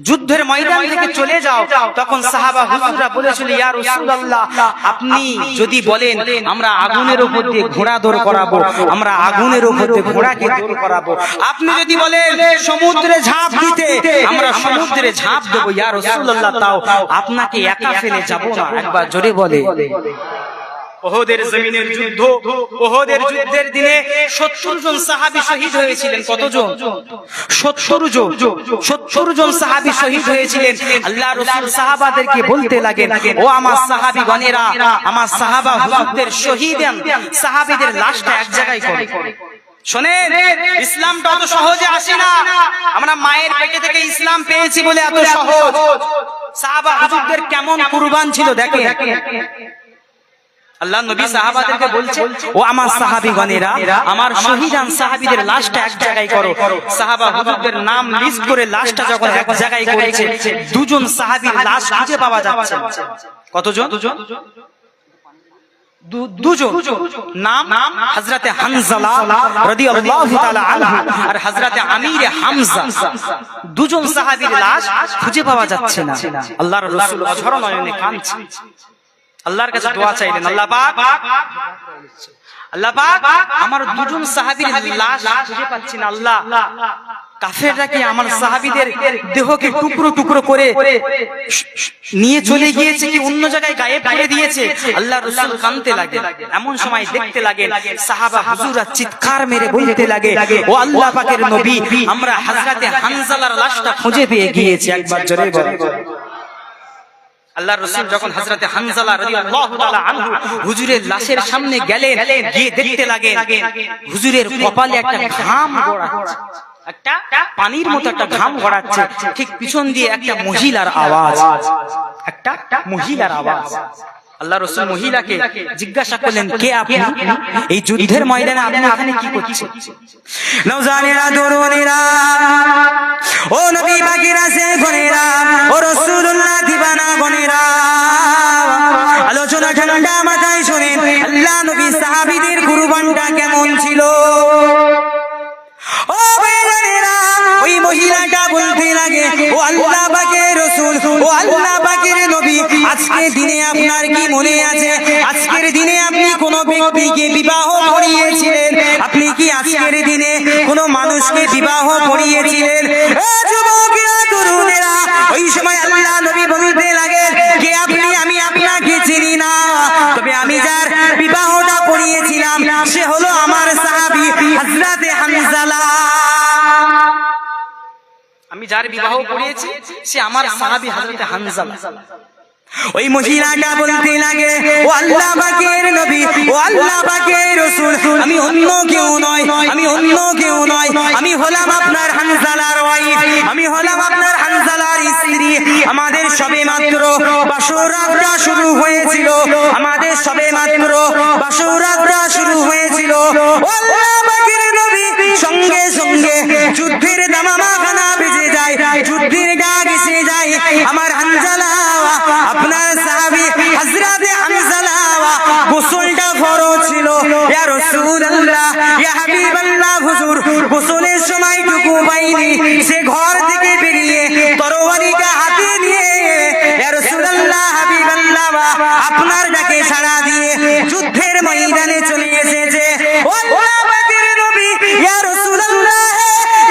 যুদ্ধের ময়দান থেকে চলে যাও। তখন সাহাবা হুজুররা বলেছিল, ইয়া রাসূলুল্লাহ, আপনি যদি বলেন আমরা আগুনের উপর দিয়ে ঘোড়া দৌড় করাবো, আমরা আগুনের উপর দিয়ে ঘোড়াকে দৌড় করাবো। আপনি যদি বলেন সমুদ্রে ঝাঁপ দিতে, আমরা সমুদ্রে ঝাঁপ দেবো। ইয়া রাসূলুল্লাহ, তাও আপনাকে একা ফেলে যাব না। একবার জোরে বলে। ওহদের জমিনের যুদ্ধ, ওহদের যুদ্ধের দিনে 70 জন সাহাবী শহীদ হয়েছিলেন। কতজন? 70 জন। 70 জন সাহাবী শহীদ হয়েছিলেন। আল্লাহ রাসূল সাহাবাদেরকে বলতে লাগেন, ও আমার সাহাবীগণেরা, আমার সাহাবা হুজুরদের শহীদান সাহাবীদের লাশটা এক জায়গায় করো। শোনেন, ইসলামটা অত সহজে আসে না। আমরা মায়ের পেটে থেকে ইসলাম পেয়েছি বলে এত সহজ। সাহাবা হুজুরদের কেমন কুরবান ছিল দেখেন। আল্লাহ নবী সাহাবাদেরকে বলছে, ও আমার সাহাবীগণেরা, আমার শহীদান সাহাবীদের লাশটা এক জায়গায় করো। সাহাবা হুজুরদের নাম লিস্ট করে লাশটা যখন এক জায়গায় করেছে, 2 জন সাহাবীর লাশ খুঁজে পাওয়া যাচ্ছে। কতজন? 2 জন। নাম হযরতে হানজালা রাদিয়াল্লাহু তাআলা আনহু আর হযরতে আমির হামজা। 2 জন সাহাবীর লাশ খুঁজে পাওয়া যাচ্ছে না। আল্লাহর রাসূল অঝর নয়নে কাঁদছেন, আল্লাহর কাছে দোয়া চাইলেন, আল্লাহ পাক, আল্লাহ পাক, আমার 2 জন সাহাবীর লাশ খুঁজে পাচ্ছি না। আল্লাহ, কাফেররা কি আমার সাহাবীদের দেহকে টুকরো টুকরো করে নিয়ে চলে গিয়েছে, কি অন্য জায়গায় গায়েব করে দিয়েছে? আল্লাহ রাসূল কাঁদতে লাগেন। এমন সময় দেখতে লাগেন সাহাবা হুজুররা চিৎকার মেরে বলতে লাগে, ও আল্লাহ পাকের নবী, আমরা হযরতে হানজালার লাশটা খুঁজে পেয়ে গিয়েছি। একবার জোরে বলেন। আল্লাহ রাসূল যখন হযরতে হানজালা রাদিয়াল্লাহু তাআলা আনহু হুজুরের লাশের সামনে গেলেন, গিয়ে দেখতে লাগেন হুজুরের কপালে একটা ঘাম গড়াচ্ছে, একটা পানির মতো একটা ঘাম গড়াচ্ছে। ঠিক পিছন দিয়ে একটা মহিলার আওয়াজ, একটা মহিলার আওয়াজ। আল্লাহ রাসূল মহিলাকে জিজ্ঞাসা করলেন, কে আপনি? এই যুদ্ধের ময়দানে আপনি এখানে কি করছেন? নওজানেরা দরুনেরা, ও নবী পাকেরা সে গনেরা, ও রাসূলুল্লাহ দিবানা গনেরা, আলোচনা ঠান্ডা মাথায় শুনেন আল্লাহ নবী সাহাবীদের কুরবানটা কেমন ছিল। ও ভাইজানেরা, ওই মহিলাটা বলতে লাগে, ও আল্লাহ পাকের রাসূল, ও আল্লাহ পাকের নবী, আজকের দিনে আপনার কি মনে আছে? আজকের দিনে আপনি কোন ব্যক্তিকে বিবাহ করিয়েছিলেন? আপনি কি আজকের দিনে কোন মানুষকে বিবাহ করিয়েছিলেন? এ যুবকেরা তরুণেরা, ওই সময় আল্লাহ নবী বলতে লাগে, কে আপনি? আমি আপনাকে চিনি না, তবে আমি যার বিবাহটা করিয়েছিলাম সে হলো আমার সাহাবী হযরতে হানজালা। আমি যার বিবাহ করিয়েছি সে আমার সাহাবী হযরতে হানজালা। ওই মহিলাটা বলতে লাগে, ও আল্লাহ পাকের নবী, ও আল্লাহ পাকের রাসূল, আমি অন্য কেউ নয়, আমি অন্য কেউ নয়, আমি হলাম আপনার হানজালার ওয়াইফ, আমি হলাম আপনার হানজালার স্ত্রী। আমাদের সবে মাত্র বাসরাতটা শুরু হয়েছিল, আমাদের সবে মাত্র বাসরাতটা শুরু হয়েছিল। ও আল্লাহ পাকের নবী, সঙ্গে সঙ্গে যুদ্ধের দামামা খানা বেজে যায়, যুদ্ধের ডাক এসে যায়। আমার হানজালা, আপনার সাহাবী হযরতে হানজালা গোসলটা ফরজ ছিল। ইয়া রাসূলুল্লাহ, ইয়া হাবিবাল্লাহ, হুজুর গোসলের সময়টুকু পাইনি, সে ঘর থেকে বেরিয়ে তরবারিটা হাতে নিয়ে ইয়া রাসূলুল্লাহ, হাবিবাল্লাহ, আপনার ডাকে সাড়া দিয়ে যুদ্ধের ময়দানে চলে এসেছে। ও আল্লাহ পাকের নবী, ইয়া রাসূলুল্লাহ,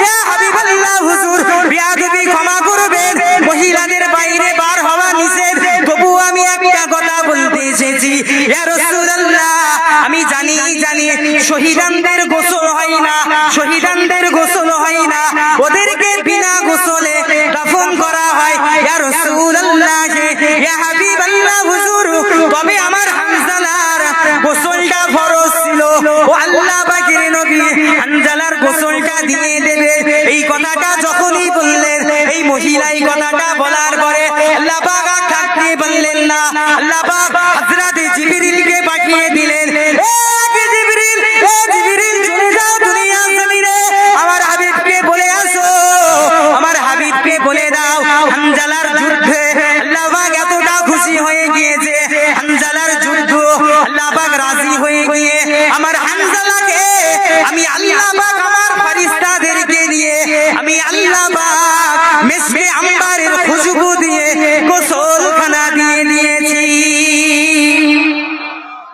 ইয়া হাবিবাল্লাহ, হুজুর বিয়াদবি ক্ষমা করবেন, মহিলাদের বাইরে বার হওয়া নিষেধ, তবু আমি একটা কথা বলতে এসেছি। ইয়া রাসূলুল্লাহ, আমি জানি শহীদানদের গোসল হয় না, শহীদানদের গোসল হয় না, ওদেরকে বিনা গোসলে দাফন করা হয়। ইয়া রাসূলুল্লাহ, ইয়া হাবিবাল্লাহ, হুজুর তবে আমার হানজালার গোসলটা ফরজ ছিল। ও আল্লাহ পাকের নবী হানজালার গোসলটা দিয়ে দেবে। এই কথাটা যখনই বললেন, এই মহিলা এই কথাটা বলার পরে আল্লাহ পাক আর থাকতে পারলেন না, আল্লাহ পাক হযরতে জিবরিলকে পাঠিয়ে দিলেন। জিবরিল, চলে যাও দুনিয়ার জমিনে, আমার হাবিবকে বলে আসো, আমার হাবিবকে বলে দাও হানজালার যুদ্ধে আল্লাহ পাক এতটা খুশি হয়ে গিয়েছে, হানজালার যুদ্ধ আল্লাহ পাক রাজি হয়ে গিয়ে আমার হানজালাকে আমি আল্লাহ পাক আমার ফেরেশতাদেরকে দিয়ে আমি আল্লাহ পাক মিসকে আম্বারের খুশবু দিয়ে গোসলখানা দিয়ে দিয়েছি।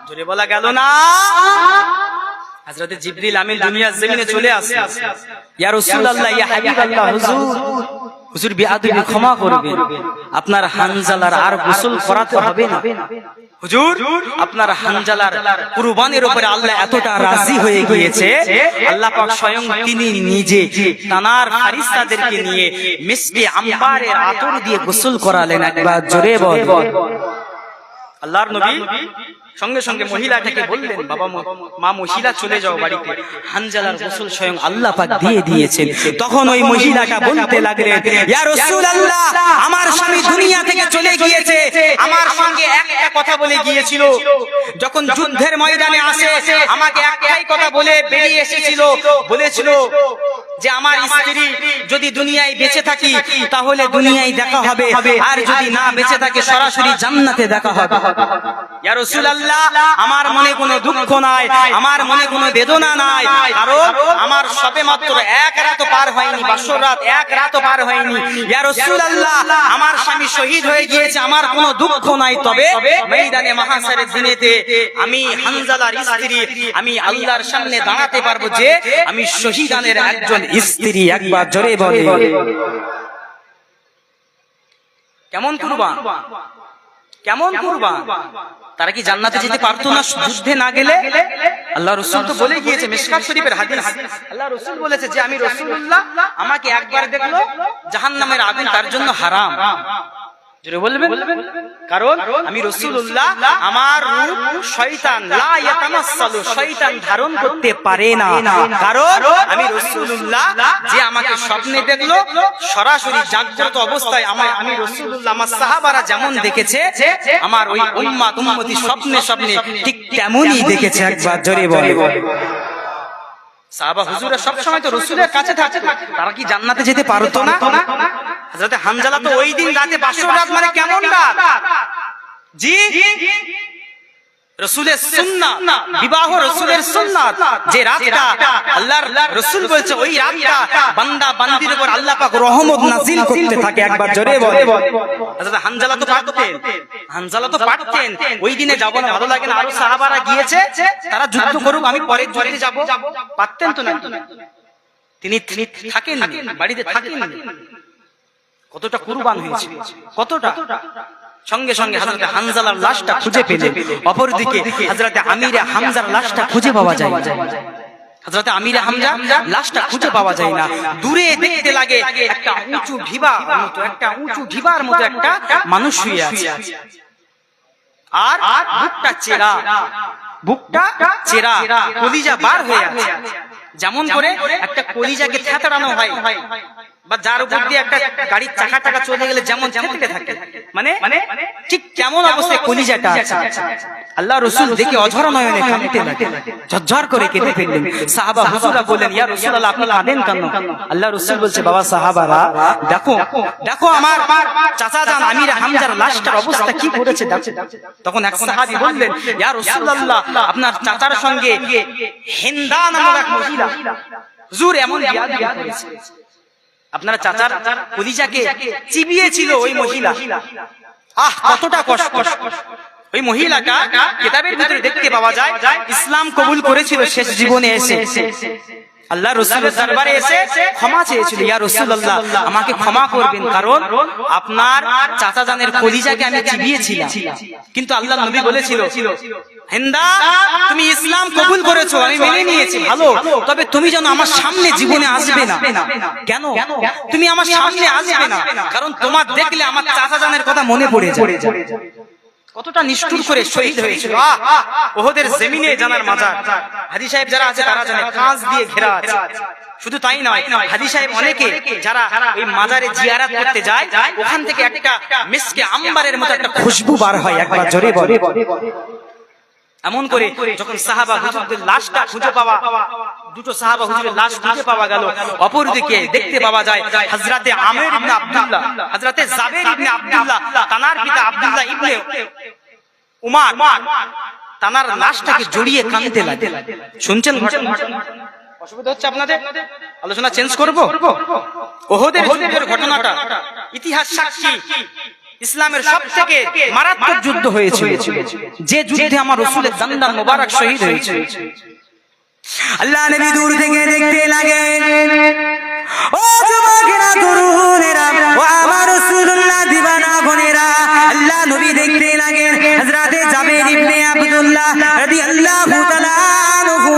জোরে বলা গেল না? হযরতে জিবরিল আমিন দুনিয়ার জমিনে চলে আসে, ইয়া রাসূলুল্লাহ, ইয়া হাবিবাল্লাহ, হুজুর বিআদবি ক্ষমা করবেন, আপনার হানজালার আর গোসল করাতে হবে না। হুজুর আপনার হানজালার কুরবানির উপরে আল্লাহ এতটা রাজি হয়ে গিয়েছে, আল্লাহ পাক স্বয়ং তিনি নিজে তানার ফেরেশতাদেরকে নিয়ে মিসকে আম্বারের আতর দিয়ে গোসল করালেন। একবার জোরে বল। আল্লাহর নবী সঙ্গে সঙ্গে মহিলাটাকে বললেন, বাবা মা মহিলা চলে যাও বাড়িতে, হানজালার গোসল স্বয়ং আল্লাহ পাক দিয়ে দিয়েছেন। তখন ওই মহিলাটা বলতে লাগলেন, ইয়া রাসূলুল্লাহ, আমার স্বামী দুনিয়া থেকে চলে গিয়েছে, আমার সঙ্গে একটা কথা বলে গিয়েছিল, যখন যুদ্ধের ময়দানে আসে আমাকে একটাই কথা বলে বেরিয়ে এসেছিল, বলেছিল যে আমার স্ত্রী যদি দুনিয়ায় বেঁচে থাকি তাহলে দুনিয়ায় দেখা হবে, আর যদি না বেঁচে থাকে সরাসরি জান্নাতে দেখা হবে। ইয়া রাসূলুল্লাহ, আমার মনে কোনো দুঃখ নাই, আমার মনে কোনো বেদনা নাই, কারণ আমার সবে মাত্র এক রাত পার হয়নি, বাসরাত এক রাত পার হয়নি। ইয়া রাসূলুল্লাহ, আমার স্বামী শহীদ হয়ে গিয়েছে, আমার কোনো দুঃখ নাই, তবে ময়দানে মাহশারের দিনেতে আমি হানজালার স্ত্রী, আমি আল্লাহর সামনে দাঁড়াতে পারবো যে আমি শহীদানের একজন স্ত্রী। একবার জোরে বলে। কেমন কুরবান, কেমন কুরবান! তারা কি জান্নাতে যেতে পারতো না যুদ্ধে না গেলে? আল্লাহ রাসূল তো বলে গিয়েছে, মিশকাত শরীফের হাদিস, আল্লাহ রাসূল বলেছে যে আমি রাসূলুল্লাহ, আমাকে একবার দেখলো জাহান্নামের আগুন তার জন্য হারাম। জোরে বলবেন, কারণ আমি রাসূলুল্লাহ, আমার রূপ শয়তান লা ইয়াতামাসসালু, শয়তান ধারণ করতে পারে না। কারণ আমি রাসূলুল্লাহ, যে আমাকে স্বপ্নে দেখলো, সরাসরি জাগ্রত অবস্থায় আমি রাসূলুল্লাহ, আমার সাহাবারা যেমন দেখেছে, আমার ওই উম্মত উম্মতি স্বপ্নে স্বপ্নে ঠিক তেমনই দেখেছে। একবার জোরে বলে। সাহাবা হুজুরা সব সময় তো রাসূলের কাছে থাকতো, তারা কি জান্নাতে যেতে পারতো না? হযরত হানজালা তো ওই দিন রাতে বাসর রাত, মানে কেমন রাত? জি, রাসূলের সুন্নাত, বিবাহ রাসূলের সুন্নাত, যে রাতটা আল্লাহর রাসূল বলছে ওই রাতটা বান্দা বান্দির উপর আল্লাহ পাক রহমত নাযিল করতে থাকে। একবার জোরে বলে। হযরত হানজালা তো পারতেন ওই দিনে যাব না, ভালো লাগে না, আরো সাহাবারা গিয়েছে, তারা যুদ্ধ করুক, আমি পরে যুদ্ধে যাব, পারতেন তো না? তিনি থাকেন, বাড়িতে থাকেন। কতটা কুরবান হয়েছে, কতটা। সঙ্গে সঙ্গে হযরত হানজালার লাশটা খুঁজে পেলেন। অপরদিকে হযরত আমিরে হামজার লাশটা খুঁজে পাওয়া যায় না। হযরত আমিরে হামজা লাশটা খুঁজে পাওয়া যায় না। দূরে দেখতে লাগে একটা উঁচু ঢিবার মতো একটা মানুষ শুয়ে আছে, আর বুকটা চেরা, কলিজা বার হয়ে আছে। যেমন করে একটা কলিজাকে থেতড়ানো হয়, বা যার উপর দিয়ে একটা গাড়ির চাকা চলে গেলে যেমন থেতড়ে থাকে, মানে ঠিক কেমন অবস্থায় কলিজাটা আছে। আল্লাহ রাসূল দেখে অঝরা নয়নে কাঁদতে লাগলেন, ঝরঝর করে কেঁদে ফেললেন। সাহাবা হুজুরা বললেন, ইয়া রাসূলুল্লাহ, আপনি কাঁদেন কেন? আল্লাহ রাসূল বলছে, বাবা সাহাবারা, দেখো আমার চাচা জান আমির হামজার লাশটার অবস্থা কি করেছে দেখো। তখন এক সাহাবী বললেন, ইয়া রাসূলুল্লাহ, আপনার চাচার সঙ্গে হিন্দা নামক এক মহিলা হুজুর এমন বিয়াদবি করেছে, আপনার চাচার কলিজাকে চিবিয়েছিল ওই মহিলা। আহ, কতটা কষ্ট। ওই মহিলাটা কিতাবের ভিতরে দেখতে পাওয়া যায় ইসলাম কবুল করেছিল শেষ জীবনে এসে, আল্লাহ রাসূলের দরবারে এসে ক্ষমা চেয়েছিল, ইয়া রাসূলুল্লাহ, আমাকে ক্ষমা করবেন, কারণ আপনার চাচা জানের কলিজাকে আমি চিবিয়েছিলাম। কিন্তু আল্লাহর নবী বলেছিল, হিন্দা, তুমি ইসলাম কবুল করেছো, আমি মেনে নিয়েছি, ভালো, তবে তুমি যেন আমার সামনে জীবনে আসবে না। কেন তুমি আমার সামনে আসবে না? কারণ তোমার দেখলে আমার চাচা জানের কথা মনে পড়ে যায়। কতটা নিষ্ঠুর করে শহীদ হয়েছিল। ওহদের জমিনে জানার মাজার, হাজী সাহেব যারা আছে তারা জানে, কাঁচ দিয়ে ঘেরা আছে। শুধু তাই নয়, হাজী সাহেব অনেকে যারা ওই মাজারে জিয়ারত করতে যায়, ওখান থেকে একটা মিসকে আম্বারের মতো একটা খুশবু বার হয়। একবার জোরে বলে। এমন করে যখন সাহাবা হুজুরদের লাশটা খুঁজে পাওয়া, দুটো সাহাবা হুজুরের লাশ খুঁজে পাওয়া গেল, অপরদিকে দেখতে পাওয়া যায় হযরতে আমির ইবনে আব্দুল্লাহ, হযরতে জাবের ইবনে আব্দুল্লাহ, তানার পিতা আব্দুল্লাহ ইবনে উমার, তানার লাশটাকে জড়িয়ে কাঁদতে লাগে। শুনছেন? অসুবিধা হচ্ছে আপনাদের? আলোচনা চেঞ্জ করব? ওহদের যুদ্ধের ঘটনাটা ইতিহাস সাক্ষী, ইসলামের সবথেকে মারাত্মক যুদ্ধ হয়েছিল, যে যুদ্ধে আমার রাসূলের দান্দান মোবারক শহীদ হয়েছে। আল্লাহ নবী দূর থেকে দেখতে লাগে, ও যুবকেরা, তরুণেরা, ও আমার রাসূলুল্লাহ দিবানা গনেরা, আল্লাহ নবী দেখতে লাগেন হযরতে জাবের ইবনে আব্দুল্লাহ রাদিয়াল্লাহু তাআলা আনহু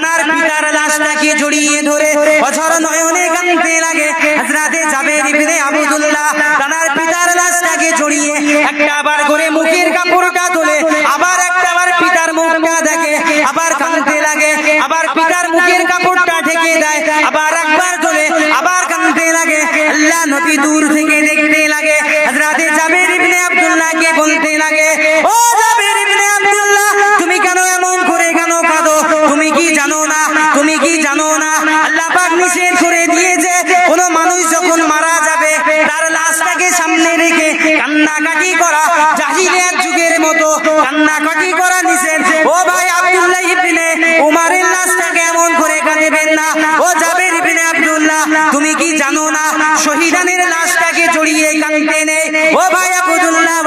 তার পিতার লাশটাকে জড়িয়ে ধরে অঝর নয়নে কাঁদতে লাগে। হযরতে জাবের ইবনে আব্দুল্লাহ তার পিতার লাশটাকে জড়িয়ে একটাবার করে মুখের কাপড়টা তোলে, আবার একটাবার পিতার মুখটা দেখে, আবার কাঁদতে লাগে, আবার পিতার মুখের কাপড়টা ঢেকে দেয়, আবার একবার তোলে, আবার কাঁদতে লাগে। আল্লাহ নবী দূর থেকে দেখতে লাগে, হযরতে জাবের ইবনে আব্দুল্লাহকে বলতে লাগে, ও জাবের ইবনে আব্দুল্লাহ, তুমি কেন এমন করে কেন কাঁদো? তুমি কি জানো না, তুমি কি জানো না আল্লাহ পাক নিষেধ করে দিয়েছে, কোন মানুষ যখন মারা যাবে তার লাশটাকে সামনে রেখে কান্নাকাটি করা জাহিলিয়াত যুগের মতো কান্নাকাটি করা নিষেধ। ও ভাই আব্দুল্লাহ ইবনে উমারের লাশটাকে এমন করে কাঁদবেন না। ও জাবের ইবনে আব্দুল্লাহ, তুমি কি জানো না শহীদানের লাশটাকে জড়িয়ে কাঁদতে নেই? ও ভাই আব্দুল্লাহ,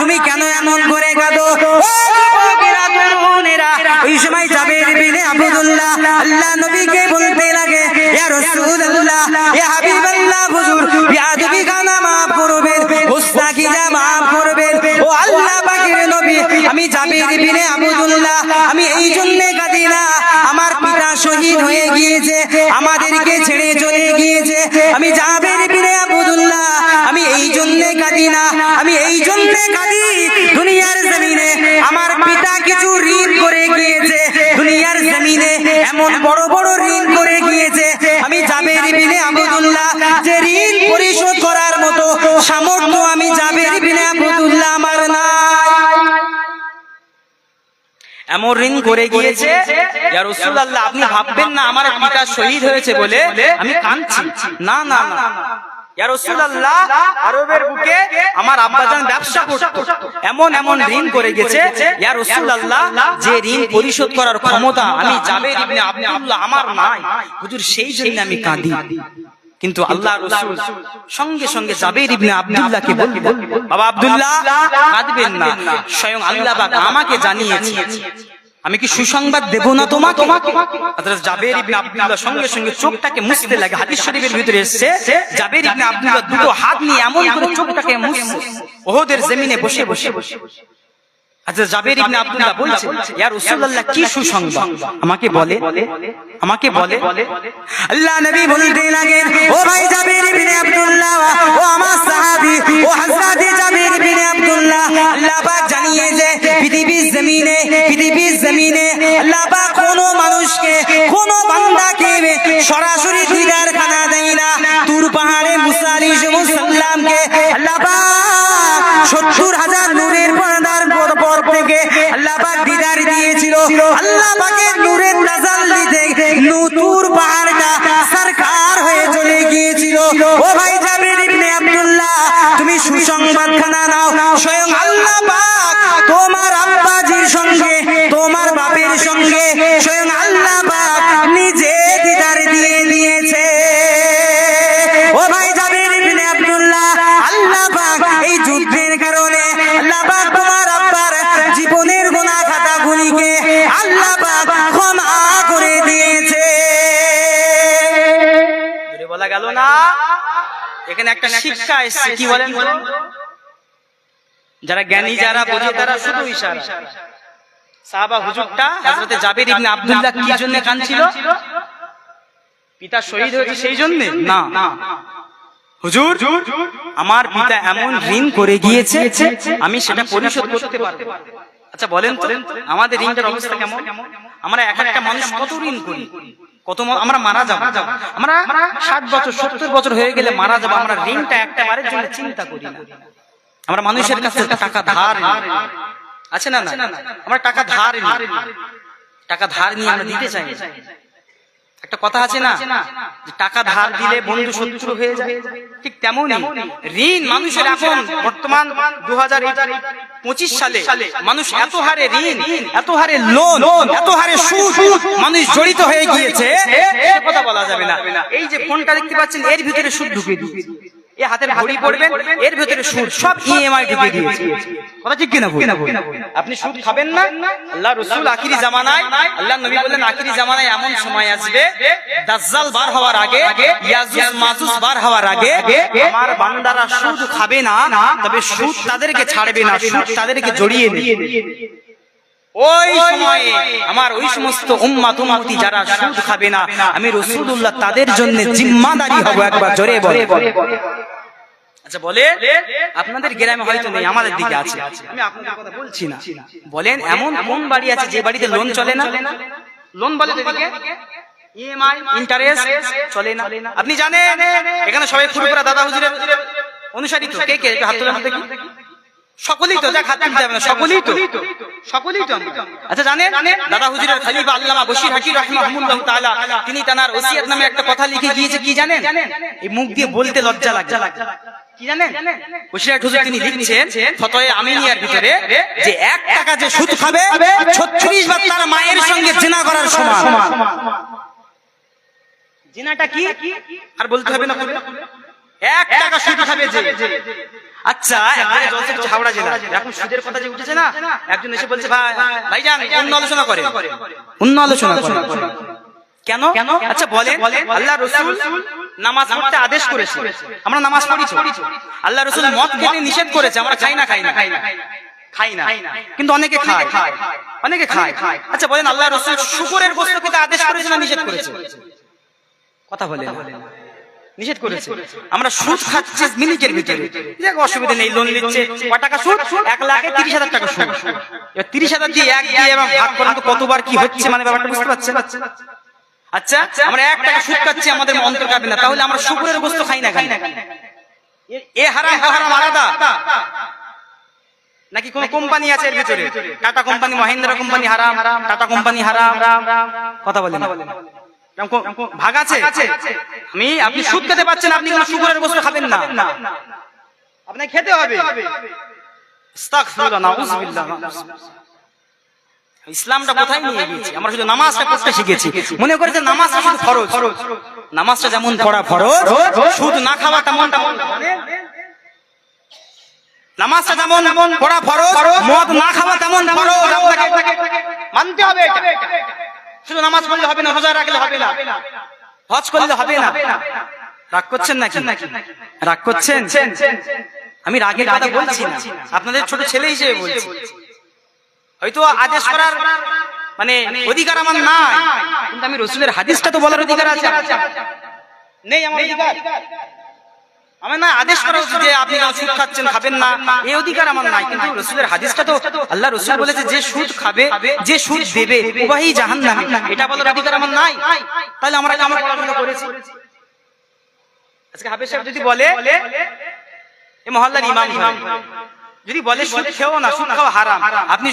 তুমি কেন এমন করে কাঁদো? ওই সময় জাবের ইবনে আব্দুল্লাহ আল্লাহ নবীকে বলতে লাগে, ইয়া রাসূলুল্লাহ, ইয়া হাবিবাল্লাহ, হুজুর বিয়াদবি খানা মাফ করবেন, গুস্তাখিটা মাফ করবেন। ও আল্লাহ পাকের নবী, আমি আমি জাবের ইবনে আব্দুল্লাহ আমি এই জন্য কাঁদি না, আমার পিতা শহীদ হয়ে গিয়েছে, আমাদেরকে ছেড়ে চলে গিয়েছে। আমি জাবের ইবনে আব্দুল্লাহ আমি এই জন্য কাঁদি না, আমি এই জন্য কাঁদি দুনিয়ার জমিনে আমার পিতা কিছু ঋণ করে গিয়েছে, দুনিয়ার জমিনে এমন বড় বড় ঋণ করে গিয়েছে, আমি জাবের ইবনে আব্দুল্লাহ যে ঋণ পরিশোধ করার মতো সামর্থ্য আমি জাবের ইবনে আব্দুল্লাহ আমার নাই। এমন ঋণ করে গিয়েছে, ইয়া রাসূলুল্লাহ আপনি ভাববেন না আমার পিতা শহীদ হয়েছে বলে আমি কাঁদছি, না না না ইয়া রাসূলুল্লাহ, আরবের বুকে আমার আব্বাজান ব্যবসা করত, এমন এমন ঋণ করে গেছে ইয়া রাসূলুল্লাহ যে ঋণ পরিশোধ করার ক্ষমতা আমি জাবের ইবনে আব্দুল্লাহ আমার নাই হুজুর, সেই জন্য আমি কাঁদি। কিন্তু আল্লাহ রাসূল সঙ্গে সঙ্গে জাবের ইবনে আব্দুল্লাহকে বললেন, বাবা আব্দুল্লাহ কাঁদবেন না, স্বয়ং আল্লাহ পাক আমাকে জানিয়েছে, আমি কি সুসংবাদ দেব না তোমাকে? হযরত জাবের ইবনে আব্দুল্লাহ সঙ্গে সঙ্গে চোখটাকে মুছতে লাগে। হাদিস শরীফের ভিতরে এসেছে জাবের ইবনে আব্দুল্লাহ দুটো হাত নিয়ে এমন করে চোখটাকে মুছছে ওহদের জমিনে বসে বসে। আচ্ছা জাবের ইবনে আব্দুল্লাহ বলছে, ইয়া রাসূলুল্লাহ কি সুসংবাদ আমাকে বলে, আমাকে বলে। আল্লাহ নবী বলতে লাগেন, ও ভাই জাবের ইবনে আব্দুল্লাহ, ও আমার সাহাবী, ও হযরত জাবের ইবনে আব্দুল্লাহ, আল্লাহ পাক জানিয়েছে পৃথিবীর জমিনে আল্লাহ পাক কোনো মানুষকে কোনো বান্দাকে সরাসরি দিদার খানা দেয় না। তুর পাহাড়ে মুসা আলাইহিস সালামকে আল্লাহ পাক ৭০,০০০ নূরের পর্দার পর থেকে আল্লাহ পাক দিদার দিয়েছিল। আল্লাহ পাকের নূরের তাজাল্লিতে নূর পাহাড়টা সরকার হয়ে চলে গিয়েছিল। ও ভাই জাবের ইবনে আব্দুল্লাহ তুমি সুসংবাদ খানা নাও, স্বয়ং আল্লাহ পাক তোমার আব্বাজির সঙ্গে তোমার বাপের সঙ্গে স্বয়ং আল্লাহ পাক নিজে দিদার দিয়ে দিয়েছে। ও ভাই জাবের ইবনে আব্দুল্লাহ আল্লাহ পাক এই যুদ্ধের কারণে আল্লাহ পাক তোমার আব্বার জীবনের গুনাহ খাতাগুলিকে আল্লাহ পাক ক্ষমা করে দিয়েছে। জোরে বলা গেল না? এখানে একটা শিক্ষা এসেছে, কি বলেন তো? যারা জ্ঞানী যারা বোঝে তারা শুধু ইশারা। সাহাবা হুজুরটা হযরত জাবের ইবনে আব্দুল্লাহ কি জন্য কাঁদছিল? পিতা শহীদ হয়েছে সেই জন্য না, হুজুর আমার পিতা এমন ঋণ করে গিয়েছে আমি সেটা পরিশোধ করতে পারবো। আচ্ছা বলেন তো আমাদের ঋণটার অবস্থা কেমন? আমরা এক একটা মানুষ কত ঋণ করি, কত আমরা মারা যাব, আমরা ৬০ বছর ৭০ বছর হয়ে গেলে মারা যাব, আমরা ঋণটা একটা বারের জন্য চিন্তা করি না। আমরা মানুষের কাছে টাকা ধার আছে না, আমরা টাকা ধার নিয়ে আমরা দিতে চাই। একটা কথা আছে না যে টাকা ধার দিলে বন্ধু শত্রু হয়ে যায়, ঠিক তেমনই ঋণ মানুষের এখন বর্তমান 2025 সালে মানুষ এত হারে ঋণ, এত হারে লোন, এত হারে সুদ মানুষ জড়িত হয়ে গিয়েছে, সে কথা বলা যাবে না। এই যে ফোনটা দেখতে পাচ্ছেন এর ভিতরে সুদ ঢুকিয়ে দিয়েছে, এই হাতের ঘড়ি পড়বেন এর ভিতরে সুদ, সব ইএমআই ঢুকিয়ে দিয়েছে। কথা ঠিক কিনা? আপনি সুদ খাবেন না? আল্লাহ রাসূল আখিরি জামানায় আল্লাহ নবী বললেন আখিরি জামানায় এমন সময় আসবে দাজ্জাল বার হওয়ার আগে, ইয়াজুজ মাজুজ বার হওয়ার আগে আমার বান্দারা সুদ খাবে না, তবে সুদ তাদেরকে ছাড়বে না, সুদ তাদেরকে জড়িয়ে নেবে। ওই সময়ে আমার ওই সমস্ত উম্মত উম্মতি যারা সুদ খাবে না আমি রাসূলুল্লাহ তাদের জন্য জিম্মাদারি হব। একবার জোরে বলে। আচ্ছা বলে আপনাদের গ্রামে হয়তো নেই, আমাদের দিকে আছে, আমি আপনাদের কথা বলছি না। বলেন এমন কোন বাড়ি আছে যে বাড়িতে লোন চলে না? লোন বলে দিকে ইএমআই ইন্টারেস্ট চলে না। আপনি জানেন এখানে সবাই ফুরফুরা দাদা হুজুরের অনুসারী তো, কে কে হাত তোলেন হাতে? সকলেই তো, যা খাতে যাবে না, সকলেই তো। আচ্ছা জানেন দাদা হুজুরের খলিফা আল্লামা বশির হাকিম রাহিমাহুল্লাহ তাআলা তিনি তার ওসিয়ত নামে একটা কথা লিখে গিয়েছে, কি জানেন? এই মুখ দিয়ে বলতে লজ্জা লাগে, কি জানেন? বশির হুজুর তিনি লিখছেন ফতোয়া আমিনিয়ার ভিতরে যে 1 টাকা যে সুদ খাবে 36 বার তার মায়ের সঙ্গে জিনা করার সমান। জিনাটা কি আর বলতে হবে না? 1 টাকা সুদ খাবে যে। আচ্ছা একবারে জলসা হাওড়া জেলা এখন সুদের কথা যে উঠেছে না, একজন এসে বলছে ভাইজান অন্য আলোচনা করে, অন্য আলোচনা করে কেন? আচ্ছা বলেন আল্লাহ রাসূল নামাজ পড়তে আদেশ করেছে, আমরা নামাজ পড়ি। আল্লাহ রাসূল মদ খেতে নিষেধ করেছে, আমরা খাই না। খাই না, কিন্তু অনেকে খায়, অনেকে খায়। আচ্ছা বলেন, আল্লাহ রাসূল শুকরের গোশত খেতে আদেশ করেছে না নিষেধ করেছে? কথা বলেন, নিষেধ করেছে। আমরা সুদ খাচ্ছি মিনিটের ভিতরে, দেখ অসুবিধা নেই, লোন নিচ্ছে, কয় টাকা সুদ? 1,30,000 টাকা সুদ। এবার 30,000 দিয়ে এক দিয়ে এবং ভাগ করেন তো কতবার কি হচ্ছে, মানে ব্যাপারটা বুঝতে পারছেন? আচ্ছা আমরা 1 টাকা সুদ খাচ্ছি, আমাদের অন্তর কাঁপে না, তাহলে আমরা শুকরের গোশত খাই না কেন? এ হারাম ও হারাম আলাদা নাকি কোন কোম্পানি আছে এর ভিতরে? টাটা কোম্পানি, মহিন্দ্রা কোম্পানি হারাম, টাটা কোম্পানি হারাম, কথা বলেন না। ভাগ আছে? আপনি সুদ খেতে পাচ্ছেন, আপনি কোন শুকরের গোশত খাবেন না, আপনাকে খেতে হবে। আস্তাগফিরুল্লাহ, নাউযুবিল্লাহ। ইসলামটা কোথায় নিয়ে গিয়েছি? আমরা শুধু নামাজটা পড়তে শিখেছি, মনে করে যে নামাজটা শুধু ফরজ। নামাজটা যেমন পড়া ফরজ, সুদ না খাওয়া তেমন। নামাজটা যেমন পড়া ফরজ, মদ না খাওয়া তেমন ফরজ। আপনাকে মানতে হবে। শুধু নামাজ পড়লে হবে না, রোজা রাখলে হবে না, হজ করলে হবে না। রাগ করছেন নাকি? রাগ করছেন? আমি রাগের কথা বলছি না, আপনাদের ছোট ছেলে হিসেবে বলছি। হয়তো আদেশ করার মানে অধিকার আমার নাই, কিন্তু আমি রাসূলের হাদিসটা তো বলার অধিকার আছে। নেই আমার অধিকার? আমার না আদেশ করা উচিত যে আপনি সুদ খাচ্ছেন, খাবেন না, এই অধিকার আমার নাই। কিন্তু রাসূলের হাদিসটা তো, আল্লাহ রাসূল বলেছে যে সুদ খাবে, যে সুদ দেবে উভয়ই জাহান্নামী, এটা বলার অধিকার আমার নাই। তাহলে আমরা কি আমার পড়াশোনা করেছি? আজকে হাফেজ সাহেব যদি বলে, এই মহল্লার ইমাম যদি বলে সুদ খেও না, সুদ খাওয়া হারাম, আপনি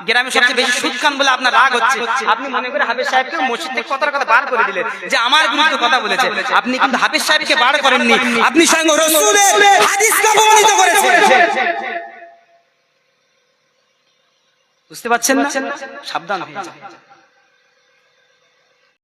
গ্রামে সবচেয়ে বেশি সুদ খান বলে আপনার রাগ হচ্ছে, আপনি মনে করে হাফেজ সাহেবকে মসজিদ থেকে কথার কথা বার করে দিলেন যে আমার বিরুদ্ধে কথা বলেছে। আপনি কিন্তু হাফেজ সাহেবকে বার করেননি, আপনি স্বয়ং রাসূলের হাদিসকে অপমানিত করেছেন। বুঝতে পারছেন না? সাবধান হয়ে যান।